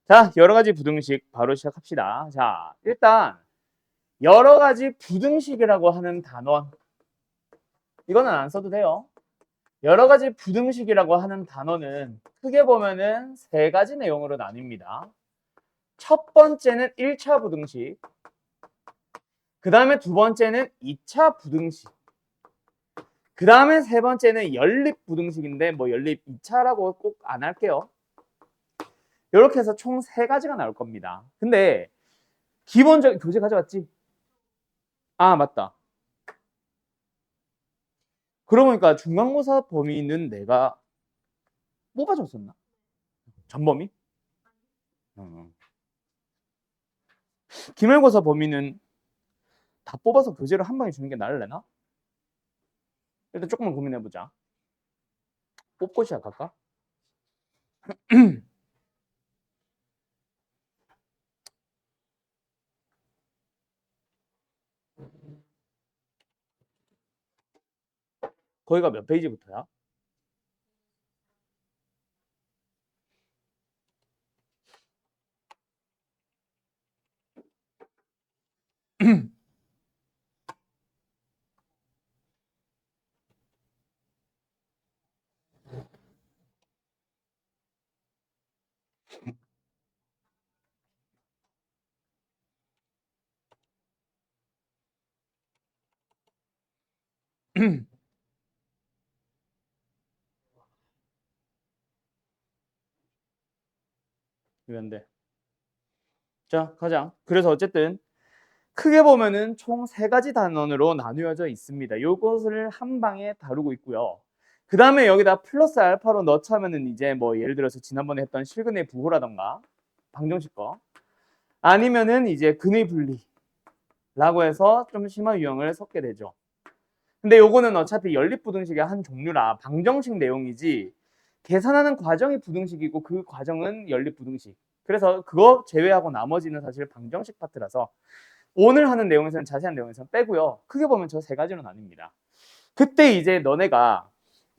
자, 여러 가지 부등식 바로 시작합시다. 자, 일단 여러 가지 부등식이라고 하는 단원, 이거는 안 써도 돼요. 여러 가지 부등식이라고 하는 단어는 크게 보면은 세 가지 내용으로 나뉩니다. 첫 번째는 1차 부등식, 그 다음에 두 번째는 2차 부등식, 그 다음에 세 번째는 연립 부등식인데 뭐 연립 2차라고 꼭 안 할게요. 이렇게 해서 총 세 가지가 나올 겁니다. 근데 기본적인 교재 가져왔지? 아, 맞다. 그러고 보니까 중간고사 범위는 내가 뽑아줬었나? 전범위? 기말고사 범위는 다 뽑아서 교재를 한 방에 주는 게 나을래나? 일단 조금만 고민해보자. 뽑고 시작할까? 거기가 몇 페이지부터야? 이건데. 자, 가자. 그래서 어쨌든 크게 보면은 총 세 가지 단원으로 나누어져 있습니다. 요것을 한 방에 다루고 있고요. 그 다음에 여기다 플러스 알파로 넣자면은 이제 뭐 예를 들어서 지난번에 했던 실근의 부호라던가 방정식 거, 아니면은 이제 근의 분리라고 해서 좀 심한 유형을 섞게 되죠. 근데 요거는 어차피 연립부등식의 한 종류라 방정식 내용이지 계산하는 과정이 부등식이고 그 과정은 연립부등식. 그래서 그거 제외하고 나머지는 사실 방정식 파트라서 오늘 하는 내용에서는 자세한 내용에서는 빼고요. 크게 보면 저 세 가지로 나뉩니다. 그때 이제 너네가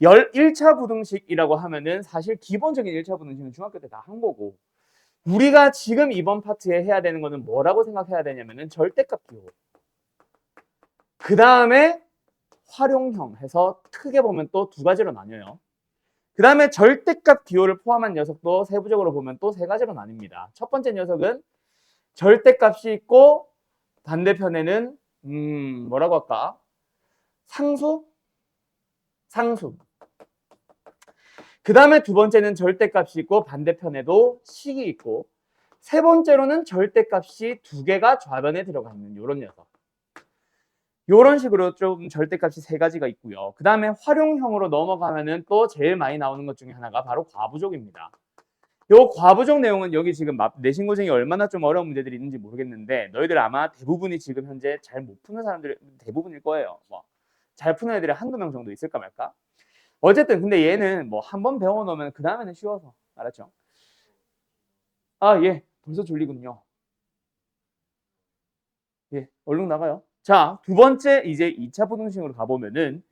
1차 부등식이라고 하면은 사실 기본적인 1차 부등식은 중학교 때 다 한 거고, 우리가 지금 이번 파트에 해야 되는 거는 뭐라고 생각해야 되냐면은 절대값 기호. 그 다음에 활용형 해서 크게 보면 또 두 가지로 나뉘어요. 그 다음에 절대값 기호를 포함한 녀석도 세부적으로 보면 또 세 가지로 나뉩니다. 첫 번째 녀석은 절대값이 있고 반대편에는 뭐라고 할까? 상수? 상수. 그 다음에 두 번째는 절대값이 있고 반대편에도 식이 있고, 세 번째로는 절대값이 두 개가 좌변에 들어가 있는 이런 녀석. 이런 식으로 좀 절대값이 세 가지가 있고요. 그 다음에 활용형으로 넘어가면은 또 제일 많이 나오는 것 중에 하나가 바로 과부족입니다. 요 과부족 내용은 여기 지금 내신고생이 얼마나 좀 어려운 문제들이 있는지 모르겠는데 너희들 아마 대부분이 지금 현재 잘 못 푸는 사람들이 대부분일 거예요. 뭐 잘 푸는 애들이 한두 명 정도 있을까 말까? 어쨌든 근데 얘는 뭐 한 번 배워놓으면 그 다음에는 쉬워서. 알았죠? 아, 예. 벌써 졸리군요. 예. 얼른 나가요. 자, 두 번째 이제 2차 부등식으로 가보면은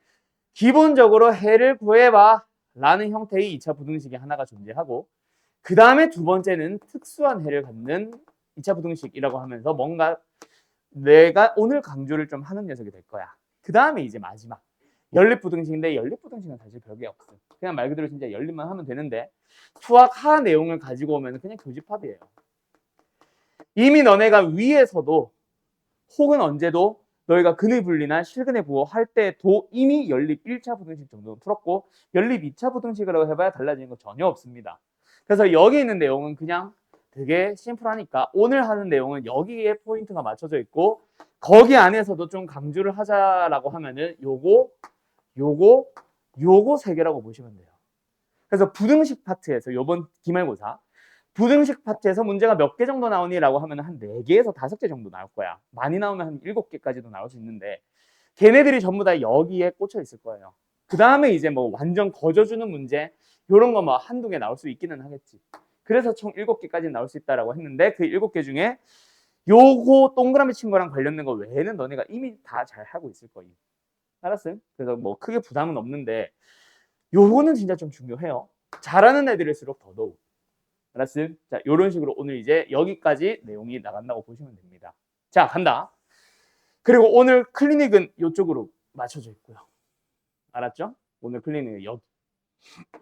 기본적으로 해를 구해봐 라는 형태의 2차 부등식이 하나가 존재하고, 그 다음에 두 번째는 특수한 해를 갖는 2차 부등식이라고 하면서 뭔가 내가 오늘 강조를 좀 하는 녀석이 될 거야. 그 다음에 이제 마지막 연립부등식인데, 연립부등식은 사실 별게 없어. 그냥 말 그대로 진짜 연립만 하면 되는데 수학 하 내용을 가지고 오면 그냥 교집합이에요. 이미 너네가 위에서도 혹은 언제도 너희가 근의 분리나 실근의 부호 할 때도 이미 연립 1차 부등식 정도는 풀었고, 연립 2차 부등식이라고 해봐야 달라지는 거 전혀 없습니다. 그래서 여기 있는 내용은 그냥 되게 심플하니까 오늘 하는 내용은 여기에 포인트가 맞춰져 있고, 거기 안에서도 좀 강조를 하자라고 하면은 요거 세 개라고 보시면 돼요. 그래서 부등식 파트에서 요번 기말고사 부등식 파트에서 문제가 몇 개 정도 나오니라고 하면 한 4개에서 5개 정도 나올 거야. 많이 나오면 한 7개까지도 나올 수 있는데 걔네들이 전부 다 여기에 꽂혀 있을 거예요. 그 다음에 이제 뭐 완전 거저주는 문제 이런 거 뭐 한두 개 나올 수 있기는 하겠지. 그래서 총 7개까지 나올 수 있다라고 했는데 그 7개 중에 요거 동그라미 친 거랑 관련된 거 외에는 너네가 이미 다 잘 하고 있을 거임. 알았어요? 그래서 뭐 크게 부담은 없는데 요거는 진짜 좀 중요해요. 잘하는 애들일수록 더더욱. 알았어요? 자, 요런 식으로 오늘 이제 여기까지 내용이 나간다고 보시면 됩니다. 자, 간다. 그리고 오늘 클리닉은 이쪽으로 맞춰져 있고요. 알았죠? 오늘 클리닉은 여기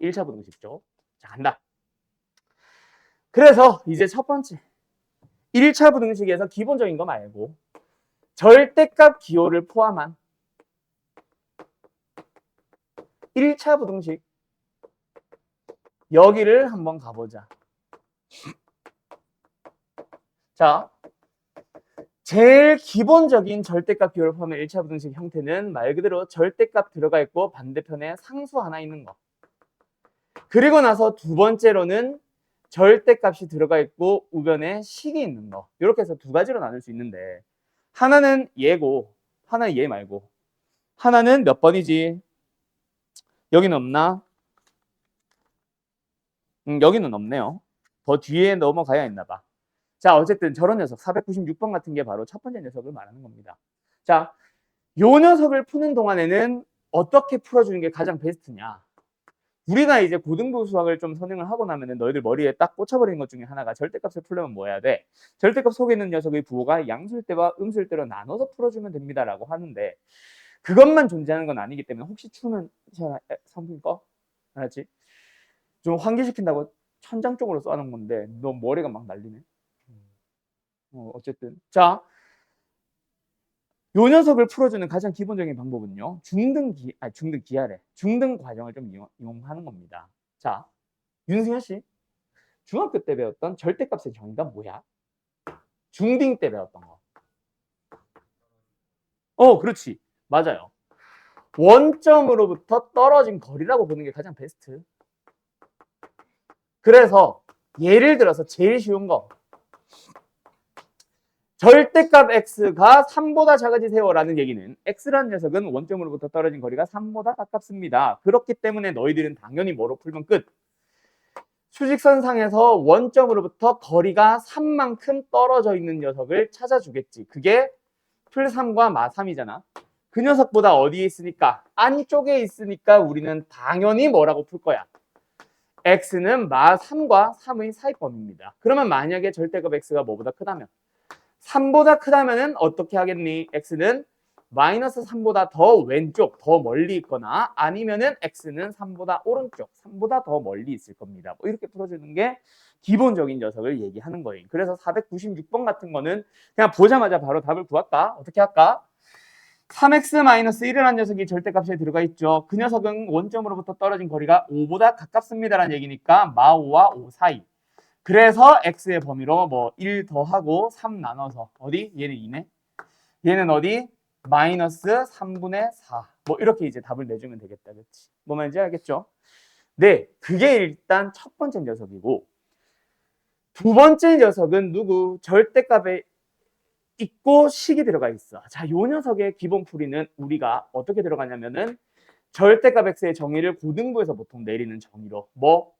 1차 부등식죠. 자, 간다. 그래서 이제 첫 번째 1차 부등식에서 기본적인 거 말고 절대값 기호를 포함한 1차 부등식 여기를 한번 가보자. 자, 제일 기본적인 절대값 기호를 포함한 1차 부등식 형태는 말 그대로 절대값 들어가 있고 반대편에 상수 하나 있는 거. 그리고 나서 두 번째로는 절대값이 들어가 있고 우변에 식이 있는 거. 이렇게 해서 두 가지로 나눌 수 있는데 하나는 얘고 하나는 얘 말고 하나는 몇 번이지? 여기는 없나? 여기는 없네요. 더 뒤에 넘어가야 했나 봐. 자, 어쨌든 저런 녀석 496번 같은 게 바로 첫 번째 녀석을 말하는 겁니다. 자, 요 녀석을 푸는 동안에는 어떻게 풀어주는 게 가장 베스트냐? 우리가 이제 고등부 수학을 좀 선행을 하고 나면은 너희들 머리에 딱 꽂혀버리는 것 중에 하나가 절대값을 풀려면 뭐 해야 돼? 절대값 속에 있는 녀석의 부호가 양수일대와 음수일대로 나눠서 풀어주면 됩니다라고 하는데 그것만 존재하는 건 아니기 때문에 혹시 추면 선풍기 꺼? 알았지? 좀 환기시킨다고 천장 쪽으로 써놓은 건데 너 머리가 막 날리네. 어쨌든 자, 요 녀석을 풀어주는 가장 기본적인 방법은요. 중등 과정을 좀 이용하는 겁니다. 자, 윤승현 씨, 중학교 때 배웠던 절대값의 정의가 뭐야? 중딩 때 배웠던 거. 그렇지. 맞아요. 원점으로부터 떨어진 거리라고 보는 게 가장 베스트. 그래서 예를 들어서 제일 쉬운 거. 절대값 x가 3보다 작아지세요 라는 얘기는 x라는 녀석은 원점으로부터 떨어진 거리가 3보다 가깝습니다. 그렇기 때문에 너희들은 당연히 뭐로 풀면 끝? 수직선상에서 원점으로부터 거리가 3만큼 떨어져 있는 녀석을 찾아주겠지. 그게 풀3과 마3이잖아. 그 녀석보다 어디에 있으니까? 안쪽에 있으니까 우리는 당연히 뭐라고 풀 거야? x는 마3과 3의 사이범위입니다. 그러면 만약에 절대값 x가 뭐보다 크다면? 3보다 크다면 어떻게 하겠니? x는 마이너스 3보다 더 왼쪽, 더 멀리 있거나 아니면은 x는 3보다 오른쪽, 3보다 더 멀리 있을 겁니다. 뭐 이렇게 풀어주는 게 기본적인 녀석을 얘기하는 거예요. 그래서 496번 같은 거는 그냥 보자마자 바로 답을 구할까? 어떻게 할까? 3x-1이라는 녀석이 절대값에 들어가 있죠. 그 녀석은 원점으로부터 떨어진 거리가 5보다 가깝습니다라는 얘기니까 마5와 5 사이. 그래서 x의 범위로 뭐 1 더하고 3 나눠서 어디? 얘는 2네. 얘는 어디? 마이너스 3분의 4. 뭐 이렇게 이제 답을 내주면 되겠다. 그렇지? 뭐 말인지 알겠죠? 네, 그게 일단 첫 번째 녀석이고 두 번째 녀석은 누구? 절대값에 있고 식이 들어가 있어. 자, 요 녀석의 기본 풀이는 우리가 어떻게 들어가냐면은 절대값 x의 정의를 고등부에서 보통 내리는 정의로 뭐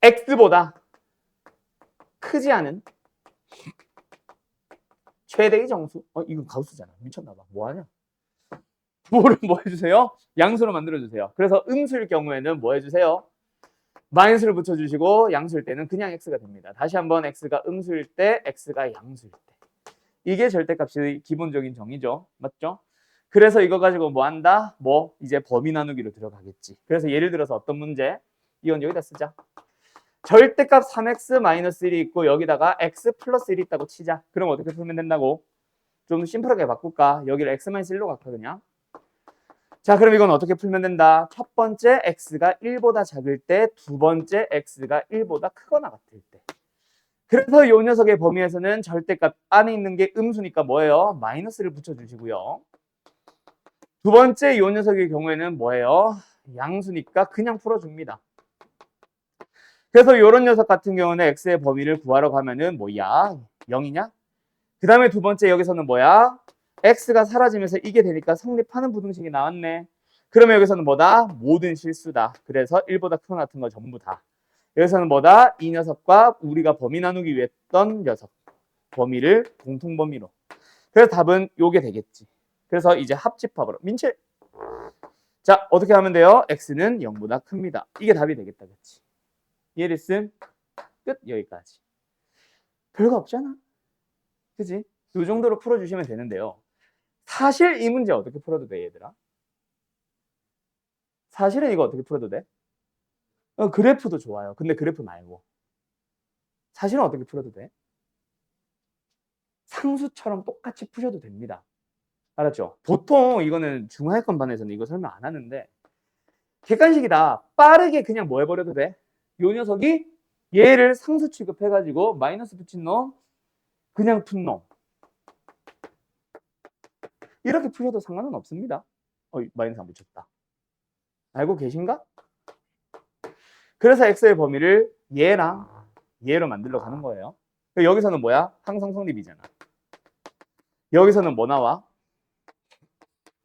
x보다 크지 않은 최대의 정수. 이거 가우스잖아. 미쳤나봐. 뭐하냐? 뭐를 뭐 해주세요? 양수로 만들어주세요. 그래서 음수일 경우에는 뭐 해주세요? 마이너스를 붙여주시고 양수일 때는 그냥 x가 됩니다. 다시 한번 x가 음수일 때, x가 양수일 때. 이게 절대값의 기본적인 정의죠. 맞죠? 그래서 이거 가지고 뭐 한다? 뭐 이제 범위 나누기로 들어가겠지. 그래서 예를 들어서 어떤 문제? 이건 여기다 쓰자. 절대값 3x-1이 있고 여기다가 x 플러스 1이 있다고 치자. 그럼 어떻게 풀면 된다고? 좀 심플하게 바꿀까? 여기를 x-1로 갈까 그냥? 자, 그럼 이건 어떻게 풀면 된다? 첫 번째 x가 1보다 작을 때, 두 번째 x가 1보다 크거나 같을 때. 그래서 이 녀석의 범위에서는 절대값 안에 있는 게 음수니까 뭐예요? 마이너스를 붙여주시고요. 두 번째 이 녀석의 경우에는 뭐예요? 양수니까 그냥 풀어줍니다. 그래서 이런 녀석 같은 경우는 x의 범위를 구하러 가면은 뭐야? 0이냐? 그 다음에 두 번째 여기서는 뭐야? x가 사라지면서 이게 되니까 성립하는 부등식이 나왔네. 그러면 여기서는 뭐다? 모든 실수다. 그래서 1보다 큰 거 같은 거 전부 다. 여기서는 뭐다? 이 녀석과 우리가 범위 나누기 위해 했던 녀석 범위를 공통범위로. 그래서 답은 요게 되겠지. 그래서 이제 합집합으로 민채. 자, 어떻게 하면 돼요? x는 0보다 큽니다. 이게 답이 되겠다. 그렇지? 이해됐음? 끝. 여기까지. 별거 없잖아. 그지? 요 정도로 풀어주시면 되는데요. 사실 이 문제 어떻게 풀어도 돼, 얘들아? 사실은 이거 어떻게 풀어도 돼? 그래프도 좋아요. 근데 그래프 말고. 사실은 어떻게 풀어도 돼? 상수처럼 똑같이 푸셔도 됩니다. 알았죠? 보통 이거는 중하위권반에서는 이거 설명 안 하는데 객관식이다. 빠르게 그냥 뭐 해버려도 돼? 요 녀석이 얘를 상수 취급해가지고 마이너스 붙인 놈, 그냥 푼 놈. 이렇게 푸셔도 상관은 없습니다. 마이너스 안 붙였다. 알고 계신가? 그래서 x의 범위를 얘랑 얘로 만들러 가는 거예요. 여기서는 뭐야? 항상 성립이잖아. 여기서는 뭐 나와?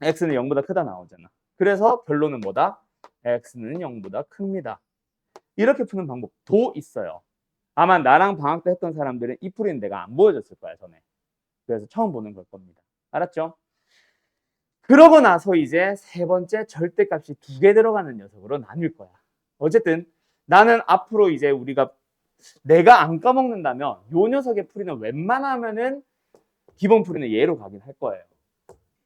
x는 0보다 크다 나오잖아. 그래서 결론은 뭐다? x는 0보다 큽니다. 이렇게 푸는 방법도 있어요. 아마 나랑 방학 때 했던 사람들은 이 풀이는 내가 안 보여줬을 거야, 전에. 그래서 처음 보는 걸 겁니다. 알았죠? 그러고 나서 이제 세 번째 절대값이 2개 들어가는 녀석으로 나뉠 거야. 어쨌든 나는 앞으로 이제 내가 안 까먹는다면 요 녀석의 풀이는 웬만하면은 기본 풀이는 얘로 가긴 할 거예요.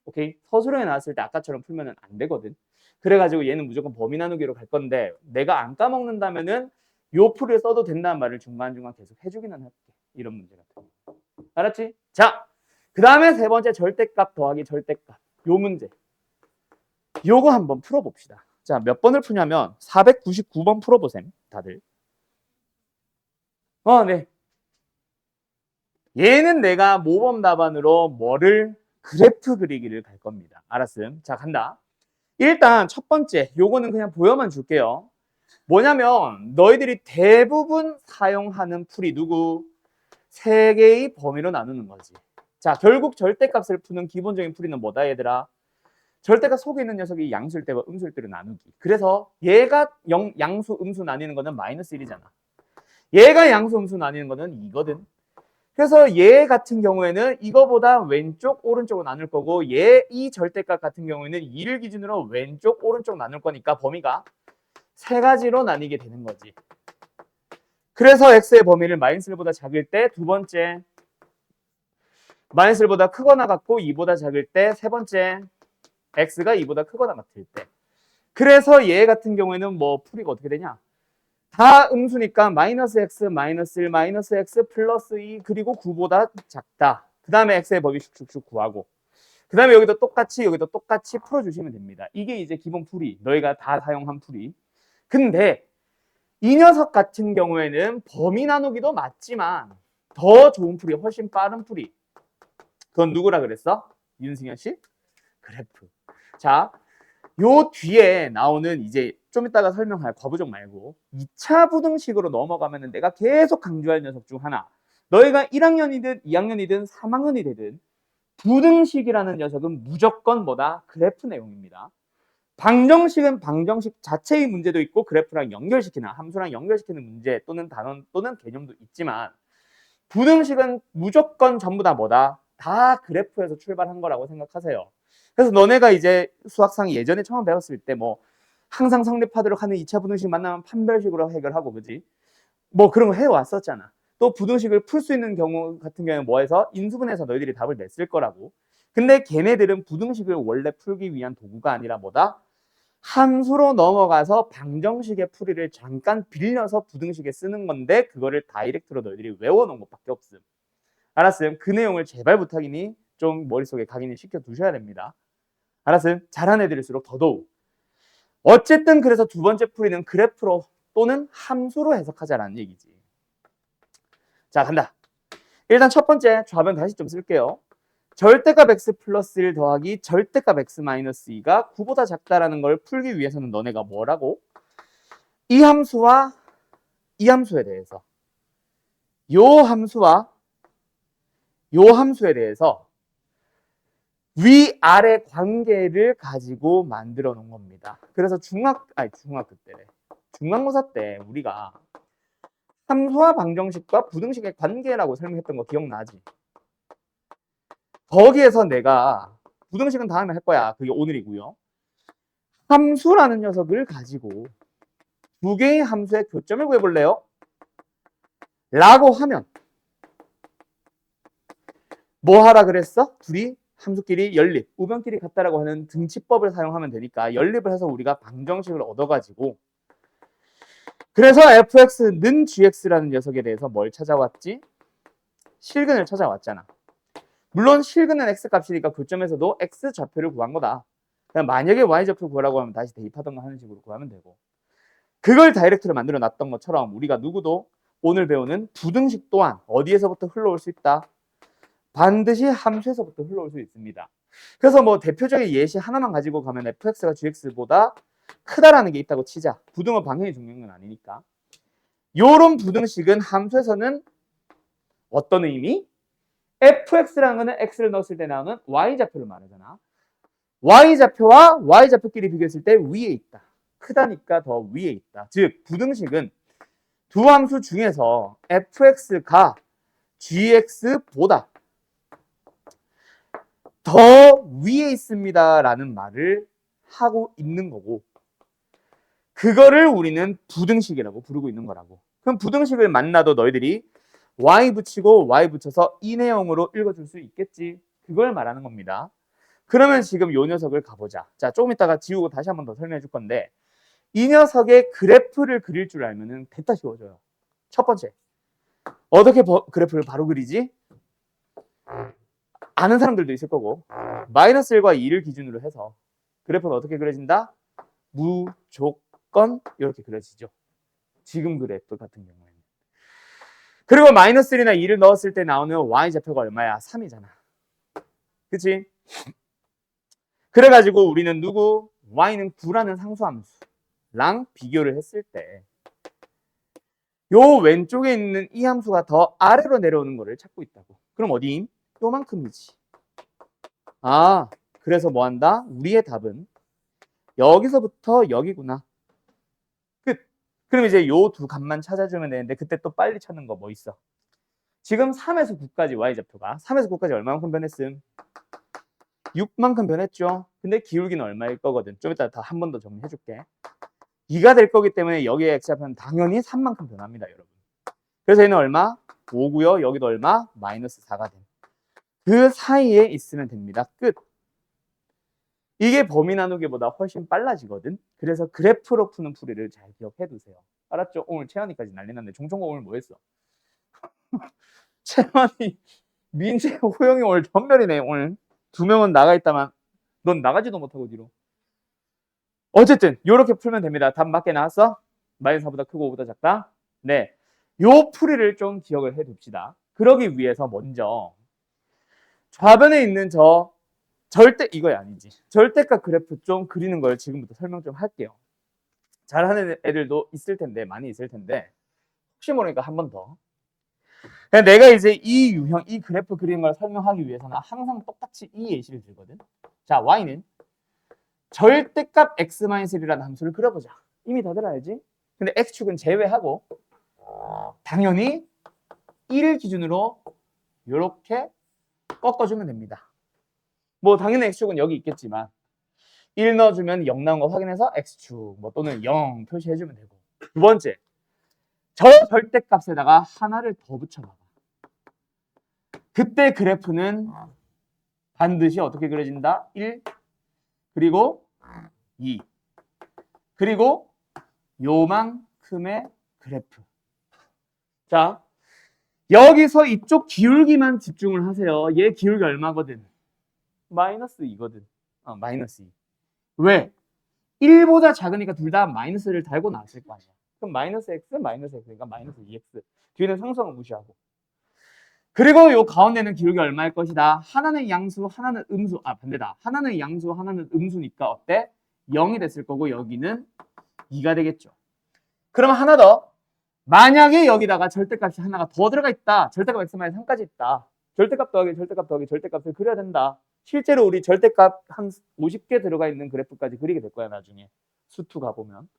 오케이? 서술형에 나왔을 때 아까처럼 풀면은 안 되거든. 그래가지고 얘는 무조건 범위 나누기로 갈 건데 내가 안 까먹는다면은 요 풀을 써도 된다는 말을 중간중간 계속 해주기는 할게. 이런 문제 같은 거. 알았지? 자, 그 다음에 세 번째 절대값 더하기 절대값. 요 문제. 요거 한번 풀어봅시다. 자, 몇 번을 푸냐면 499번 풀어보셈. 다들. 네. 얘는 내가 모범 답안으로 뭐를 그래프 그리기를 갈 겁니다. 알았음? 자, 간다. 일단 첫 번째, 요거는 그냥 보여만 줄게요. 뭐냐면 너희들이 대부분 사용하는 풀이 누구? 세 개의 범위로 나누는 거지. 자, 결국 절대값을 푸는 기본적인 풀이는 뭐다, 얘들아? 절대값 속에 있는 녀석이 양수일 때와 음수일 때로 나누기. 그래서 얘가 양수, 음수 나뉘는 거는 마이너스 1이잖아. 얘가 양수, 음수 나뉘는 거는 2거든. 그래서 얘 같은 경우에는 이거보다 왼쪽, 오른쪽으로 나눌 거고 이 절대값 같은 경우에는 2를 기준으로 왼쪽, 오른쪽 나눌 거니까 범위가 세 가지로 나뉘게 되는 거지. 그래서 x의 범위를 마이너스 1보다 작을 때 두 번째, 마이너스 1보다 크거나 같고 2보다 작을 때 세 번째, x가 2보다 크거나 같을 때. 그래서 얘 같은 경우에는 뭐 풀이가 어떻게 되냐? 다 음수니까 마이너스 x, 마이너스 1, 마이너스 x, 플러스 2, 그리고 9보다 작다. 그 다음에 x의 범위 슉슉슉 구하고 그 다음에 여기도 똑같이 풀어주시면 됩니다. 이게 이제 기본 풀이, 너희가 다 사용한 풀이. 근데 이 녀석 같은 경우에는 범위 나누기도 맞지만 더 좋은 풀이, 훨씬 빠른 풀이. 그건 누구라 그랬어? 윤승현 씨? 그래프. 자, 요 뒤에 나오는 이제 좀 이따가 설명할 과부정 말고 2차 부등식으로 넘어가면은 내가 계속 강조할 녀석 중 하나. 너희가 1학년이든 2학년이든 3학년이 되든 부등식이라는 녀석은 무조건 뭐다? 그래프 내용입니다. 방정식은 방정식 자체의 문제도 있고 그래프랑 연결시키는, 함수랑 연결시키는 문제 또는 단원 또는 개념도 있지만 부등식은 무조건 전부 다 뭐다? 다 그래프에서 출발한 거라고 생각하세요. 그래서 너네가 이제 수학상 예전에 처음 배웠을 때 뭐 항상 성립하도록 하는 2차 부등식 만나면 판별식으로 해결하고, 그지? 뭐 그런 거 해왔었잖아. 또 부등식을 풀 수 있는 경우 같은 경우는 뭐 해서 인수분해서 너희들이 답을 냈을 거라고. 근데 걔네들은 부등식을 원래 풀기 위한 도구가 아니라 뭐다? 함수로 넘어가서 방정식의 풀이를 잠깐 빌려서 부등식에 쓰는 건데 그거를 다이렉트로 너희들이 외워놓은 것밖에 없음. 알았음? 그 내용을 제발 부탁이니 좀 머릿속에 각인을 시켜 두셔야 됩니다. 알았음? 잘하는 애들일수록 더더욱. 어쨌든 그래서 두 번째 풀이는 그래프로 또는 함수로 해석하자라는 얘기지. 자, 간다. 일단 첫 번째 좌변 다시 좀 쓸게요. 절대값 x 플러스 1 더하기 절대값 x 마이너스 2가 9보다 작다라는 걸 풀기 위해서는 너네가 뭐라고? 이 함수와 이 함수에 대해서 요 함수와 요 함수에 대해서 위아래 관계를 가지고 만들어 놓은 겁니다. 그래서 중학교 때래. 중간고사 때 우리가 함수와 방정식과 부등식의 관계라고 설명했던 거 기억나지? 거기에서 내가 부등식은 다음에 할 거야. 그게 오늘이고요. 함수라는 녀석을 가지고 두 개의 함수의 교점을 구해볼래요? 라고 하면 뭐 하라 그랬어? 둘이 함수끼리 연립, 우변끼리 같다라고 하는 등치법을 사용하면 되니까 연립을 해서 우리가 방정식을 얻어가지고 그래서 fx는 gx라는 녀석에 대해서 뭘 찾아왔지? 실근을 찾아왔잖아. 물론 실근은 x값이니까 교점에서도 x좌표를 구한 거다. 그냥 만약에 y좌표 구하라고 하면 다시 대입하던가 하는 식으로 구하면 되고 그걸 다이렉트로 만들어 놨던 것처럼 우리가 누구도 오늘 배우는 부등식 또한 어디에서부터 흘러올 수 있다? 반드시 함수에서부터 흘러올 수 있습니다. 그래서 뭐 대표적인 예시 하나만 가지고 가면 fx가 gx보다 크다라는 게 있다고 치자. 부등호 방향이 중요한 건 아니니까. 요런 부등식은 함수에서는 어떤 의미? fx라는 거는 x를 넣었을 때 나오는 y좌표를 말하잖아. y좌표와 y좌표끼리 비교했을 때 위에 있다. 크다니까 더 위에 있다. 즉 부등식은 두 함수 중에서 fx가 gx보다 더 위에 있습니다 라는 말을 하고 있는 거고 그거를 우리는 부등식이라고 부르고 있는 거라고. 그럼 부등식을 만나도 너희들이 y 붙이고 y 붙여서 이 내용으로 읽어줄 수 있겠지. 그걸 말하는 겁니다. 그러면 지금 요 녀석을 가보자. 자, 조금 이따가 지우고 다시 한 번 더 설명해 줄 건데 이 녀석의 그래프를 그릴 줄 알면은 됐다 쉬워져요. 첫 번째, 어떻게 그래프를 바로 그리지? 아는 사람들도 있을 거고 마이너스 1과 2를 기준으로 해서 그래프는 어떻게 그려진다? 무조건 이렇게 그려지죠. 지금 그래프 같은 경우에는. 그리고 마이너스 1이나 2를 넣었을 때 나오는 y좌표가 얼마야? 3이잖아. 그치? 그래가지고 우리는 누구? y는 9라는 상수함수랑 비교를 했을 때 요 왼쪽에 있는 이 함수가 더 아래로 내려오는 거를 찾고 있다고. 그럼 어디임? 요만큼이지. 아, 그래서 뭐 한다? 우리의 답은 여기서부터 여기구나. 끝. 그럼 이제 요 두 값만 찾아주면 되는데 그때 또 빨리 찾는 거 뭐 있어? 지금 3에서 9까지 y좌표가 3에서 9까지 얼마만큼 변했음? 6만큼 변했죠. 근데 기울기는 얼마일 거거든. 좀 이따 한 번 더 정리해 줄게. 2가 될 거기 때문에 여기에 x좌표는 당연히 3만큼 변합니다, 여러분. 그래서 얘는 얼마? 5고요. 여기도 얼마? 마이너스 4가 돼. 그 사이에 있으면 됩니다. 끝. 이게 범위 나누기보다 훨씬 빨라지거든. 그래서 그래프로 푸는 풀이를 잘 기억해 두세요. 알았죠? 오늘 채연이까지 난리 났네. 종종고 오늘 뭐 했어? 채연이, 민재, 호영이 오늘 전멸이네. 오늘 두 명은 나가 있다만 넌 나가지도 못하고 뒤로. 어쨌든 이렇게 풀면 됩니다. 답 맞게 나왔어? 마이너스 4보다 크고 5보다 작다? 네. 요 풀이를 좀 기억을 해 둡시다. 그러기 위해서 먼저 좌변에 있는 저 절대 이거야 아니지. 절대값 그래프 좀 그리는 걸 지금부터 설명 좀 할게요. 잘하는 애들도 있을 텐데 많이 있을 텐데 혹시 모르니까 한 번 더. 내가 이제 이 유형, 이 그래프 그리는 걸 설명하기 위해서는 항상 똑같이 이 예시를 들거든. 자, y는 절대값 x-1이라는 함수를 그려보자. 이미 다들 알지? 근데 x축은 제외하고 당연히 1을 기준으로 이렇게 꺾어주면 됩니다. 뭐 당연히 x축은 여기 있겠지만 1 넣어주면 0 나온 거 확인해서 x축 뭐 또는 0 표시해주면 되고 두 번째, 저 절대값에다가 하나를 더 붙여봐봐. 그때 그래프는 반드시 어떻게 그려진다? 1 그리고 2 그리고 요만큼의 그래프. 자, 여기서 이쪽 기울기만 집중을 하세요. 얘 기울기 얼마거든? 마이너스 2거든. 마이너스 2. 왜? 1보다 작으니까 둘 다 마이너스를 달고 나왔을 거 아니야. 그럼 마이너스 x, 마이너스 x니까 마이너스 2x. 뒤에는 상수항을 무시하고. 그리고 요 가운데는 기울기 얼마일 것이다. 하나는 양수, 하나는 음수. 반대다. 하나는 양수, 하나는 음수니까 어때? 0이 됐을 거고 여기는 2가 되겠죠. 그럼 하나 더. 만약에 여기다가 절대값이 하나가 더 들어가 있다. 절대값 x-3까지 있다. 절대값 더하기 절대값 더하기 절대값을 그려야 된다. 실제로 우리 절대값 한 50개 들어가 있는 그래프까지 그리게 될 거야 나중에. 수투 가보면.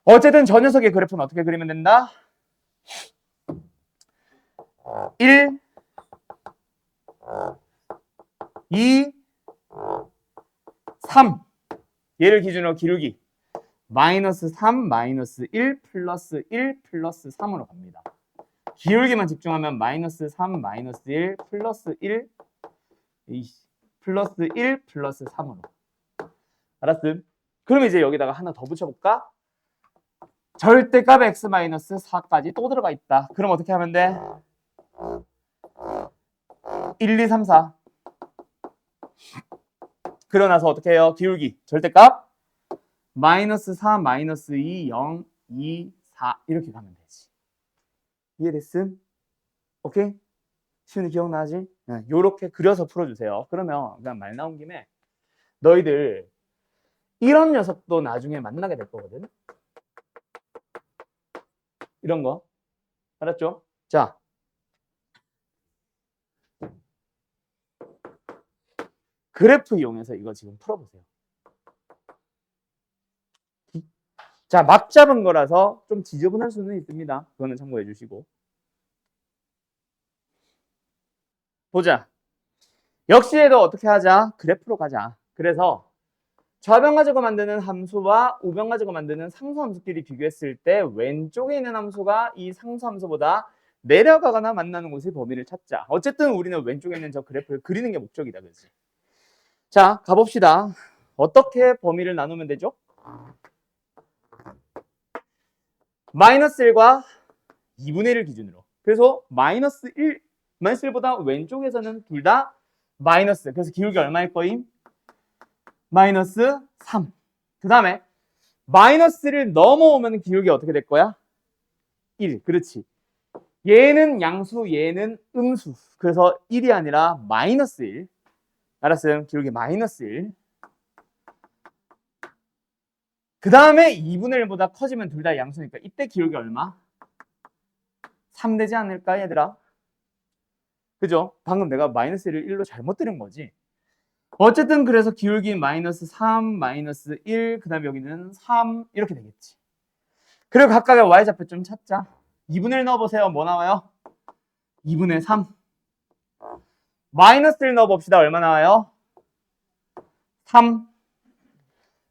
어쨌든 저 녀석의 그래프는 어떻게 그리면 된다? 1, 2, 3. 얘를 기준으로 기울기. 마이너스 3, 마이너스 1, 플러스 1, 플러스 3으로 갑니다. 기울기만 집중하면 마이너스 3, 마이너스 1, 플러스 1, 플러스 1, 플러스 3으로. 알았음? 그럼 이제 여기다가 하나 더 붙여볼까? 절대값 x-4까지 또 들어가 있다. 그럼 어떻게 하면 돼? 1, 2, 3, 4. 그러고 나서 어떻게 해요? 기울기. 절대값 마이너스 4, 마이너스 2, 0, 2, 4 이렇게 가면 되지. 이해됐음? 오케이? 시훈이 기억나지? 요렇게 그려서 풀어주세요. 그러면 그냥 말 나온 김에 너희들 이런 녀석도 나중에 만나게 될 거거든. 이런 거. 알았죠? 자. 그래프 이용해서 이거 지금 풀어보세요. 자, 막 잡은 거라서 좀 지저분할 수는 있습니다. 그거는 참고해 주시고. 보자. 역시에도 어떻게 하자? 그래프로 가자. 그래서 좌변 가지고 만드는 함수와 우변 가지고 만드는 상수함수끼리 비교했을 때 왼쪽에 있는 함수가 이 상수함수보다 내려가거나 만나는 곳의 범위를 찾자. 어쨌든 우리는 왼쪽에 있는 저 그래프를 그리는 게 목적이다. 그렇지? 자, 가봅시다. 어떻게 범위를 나누면 되죠? 마이너스 1과 2분의 1을 기준으로. 그래서 마이너스 1, 마이너스 1보다 왼쪽에서는 둘 다 마이너스. 그래서 기울기 얼마일 거임? 마이너스 3. 그 다음에 마이너스를 넘어오면 기울기 어떻게 될 거야? 1. 그렇지. 얘는 양수, 얘는 음수. 그래서 1이 아니라 마이너스 1. 알았어요? 기울기 마이너스 1. 그 다음에 2분의 1보다 커지면 둘 다 양수니까 이때 기울기 얼마? 3 되지 않을까 얘들아? 그죠? 방금 내가 마이너스 1을 1로 잘못 들은 거지. 어쨌든 그래서 기울기 마이너스 3, 마이너스 1, 그 다음에 여기는 3 이렇게 되겠지. 그리고 각각의 y좌표 좀 찾자. 2분의 1 넣어보세요. 뭐 나와요? 2분의 3. 마이너스 1 넣어봅시다. 얼마 나와요? 3.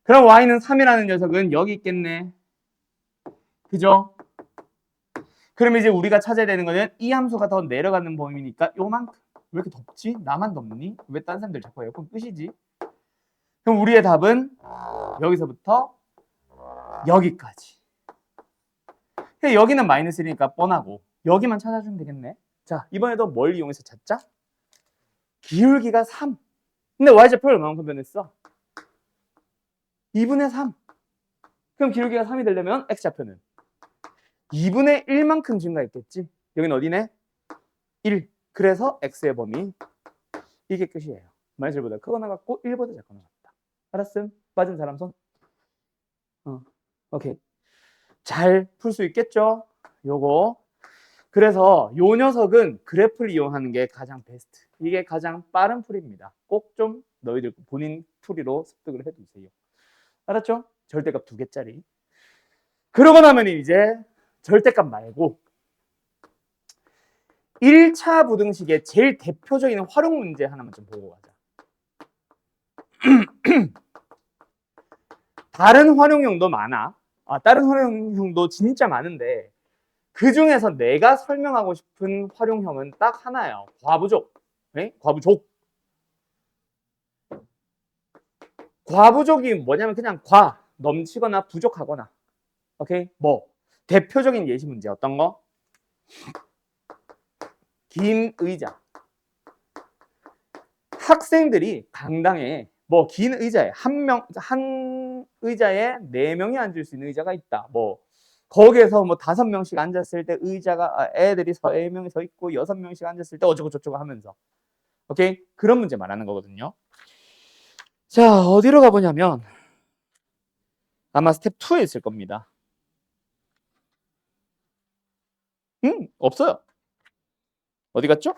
그럼 y는 3이라는 녀석은 여기 있겠네. 그죠? 그럼 이제 우리가 찾아야 되는 거는 이 함수가 더 내려가는 범위니까 요만큼. 왜 이렇게 덥지? 나만 덥니? 왜 딴 사람들 자꾸 에어컨 끄시지? 그럼 우리의 답은 여기서부터 여기까지. 여기는 마이너스 1이니까 뻔하고 여기만 찾아주면 되겠네. 자, 이번에도 뭘 이용해서 찾자? 기울기가 3. 근데 y좌표를 얼마만큼 변했어? 2분의 3. 그럼 기울기가 3이 되려면 x좌표는 2분의 1만큼 증가했겠지. 여기는 어디네? 1. 그래서 x의 범위 이게 끝이에요. 마이너스 1보다 크거나 같고 1보다 작거나 같다. 알았음? 빠진 사람 손? 오케이. 잘 풀 수 있겠죠? 요거. 그래서 요 녀석은 그래프를 이용하는 게 가장 베스트. 이게 가장 빠른 풀이입니다. 꼭 좀 너희들 본인 풀이로 습득을 해두세요. 알았죠? 절대값 2개짜리. 그러고 나면 이제 절대값 말고 1차 부등식의 제일 대표적인 활용 문제 하나만 좀 보고 가자. 다른 활용형도 많아. 다른 활용형도 진짜 많은데 그 중에서 내가 설명하고 싶은 활용형은 딱 하나예요. 과부족. 네? 과부족. 과부족이 뭐냐면 그냥 넘치거나 부족하거나. 오케이? 뭐 대표적인 예시 문제 어떤 거? 긴 의자. 학생들이 강당에 뭐 긴 의자에 한 의자에 4명이 앉을 수 있는 의자가 있다. 뭐 거기에서 뭐 5명씩 앉았을 때 의자가 애들이 3명이 서 있고 6명씩 앉았을 때 어쩌고 저쩌고 하면서. 오케이? 그런 문제 말하는 거거든요. 자, 어디로 가보냐면 아마 스텝 2에 있을 겁니다. 없어요. 어디 갔죠?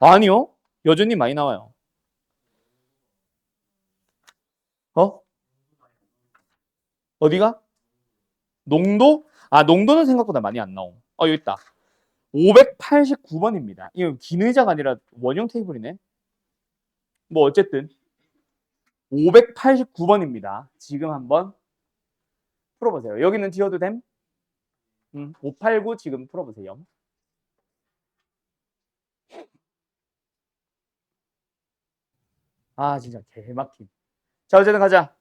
아니요. 여전히 많이 나와요. 어디가? 농도? 아, 농도는 생각보다 많이 안 나옴. 여기 있다. 589번입니다. 이거 긴 의자가 아니라 원형 테이블이네. 뭐 어쨌든 589번입니다. 지금 한번 풀어보세요. 여기는 지워도 됨? 589 지금 풀어보세요. 아, 진짜 개막힘. 자, 어쨌든 가자.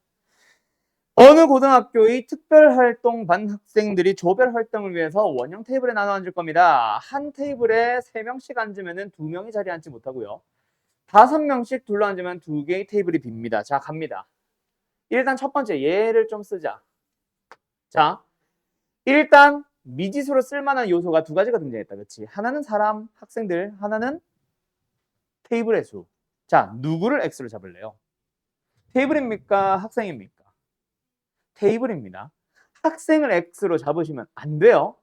어느 고등학교의 특별활동반 학생들이 조별 활동을 위해서 원형 테이블에 나눠 앉을 겁니다. 한 테이블에 3명씩 앉으면 2명이 자리에 앉지 못하고요. 5명씩 둘러 앉으면 2개의 테이블이 빕니다. 자, 갑니다. 일단 첫 번째 얘를 좀 쓰자. 자, 일단 미지수로 쓸만한 요소가 2가지가 등장했다. 그렇지? 하나는 사람, 학생들, 하나는 테이블의 수. 자, 누구를 X로 잡을래요? 테이블입니까? 학생입니까? 테이블입니다. 학생을 X로 잡으시면 안 돼요.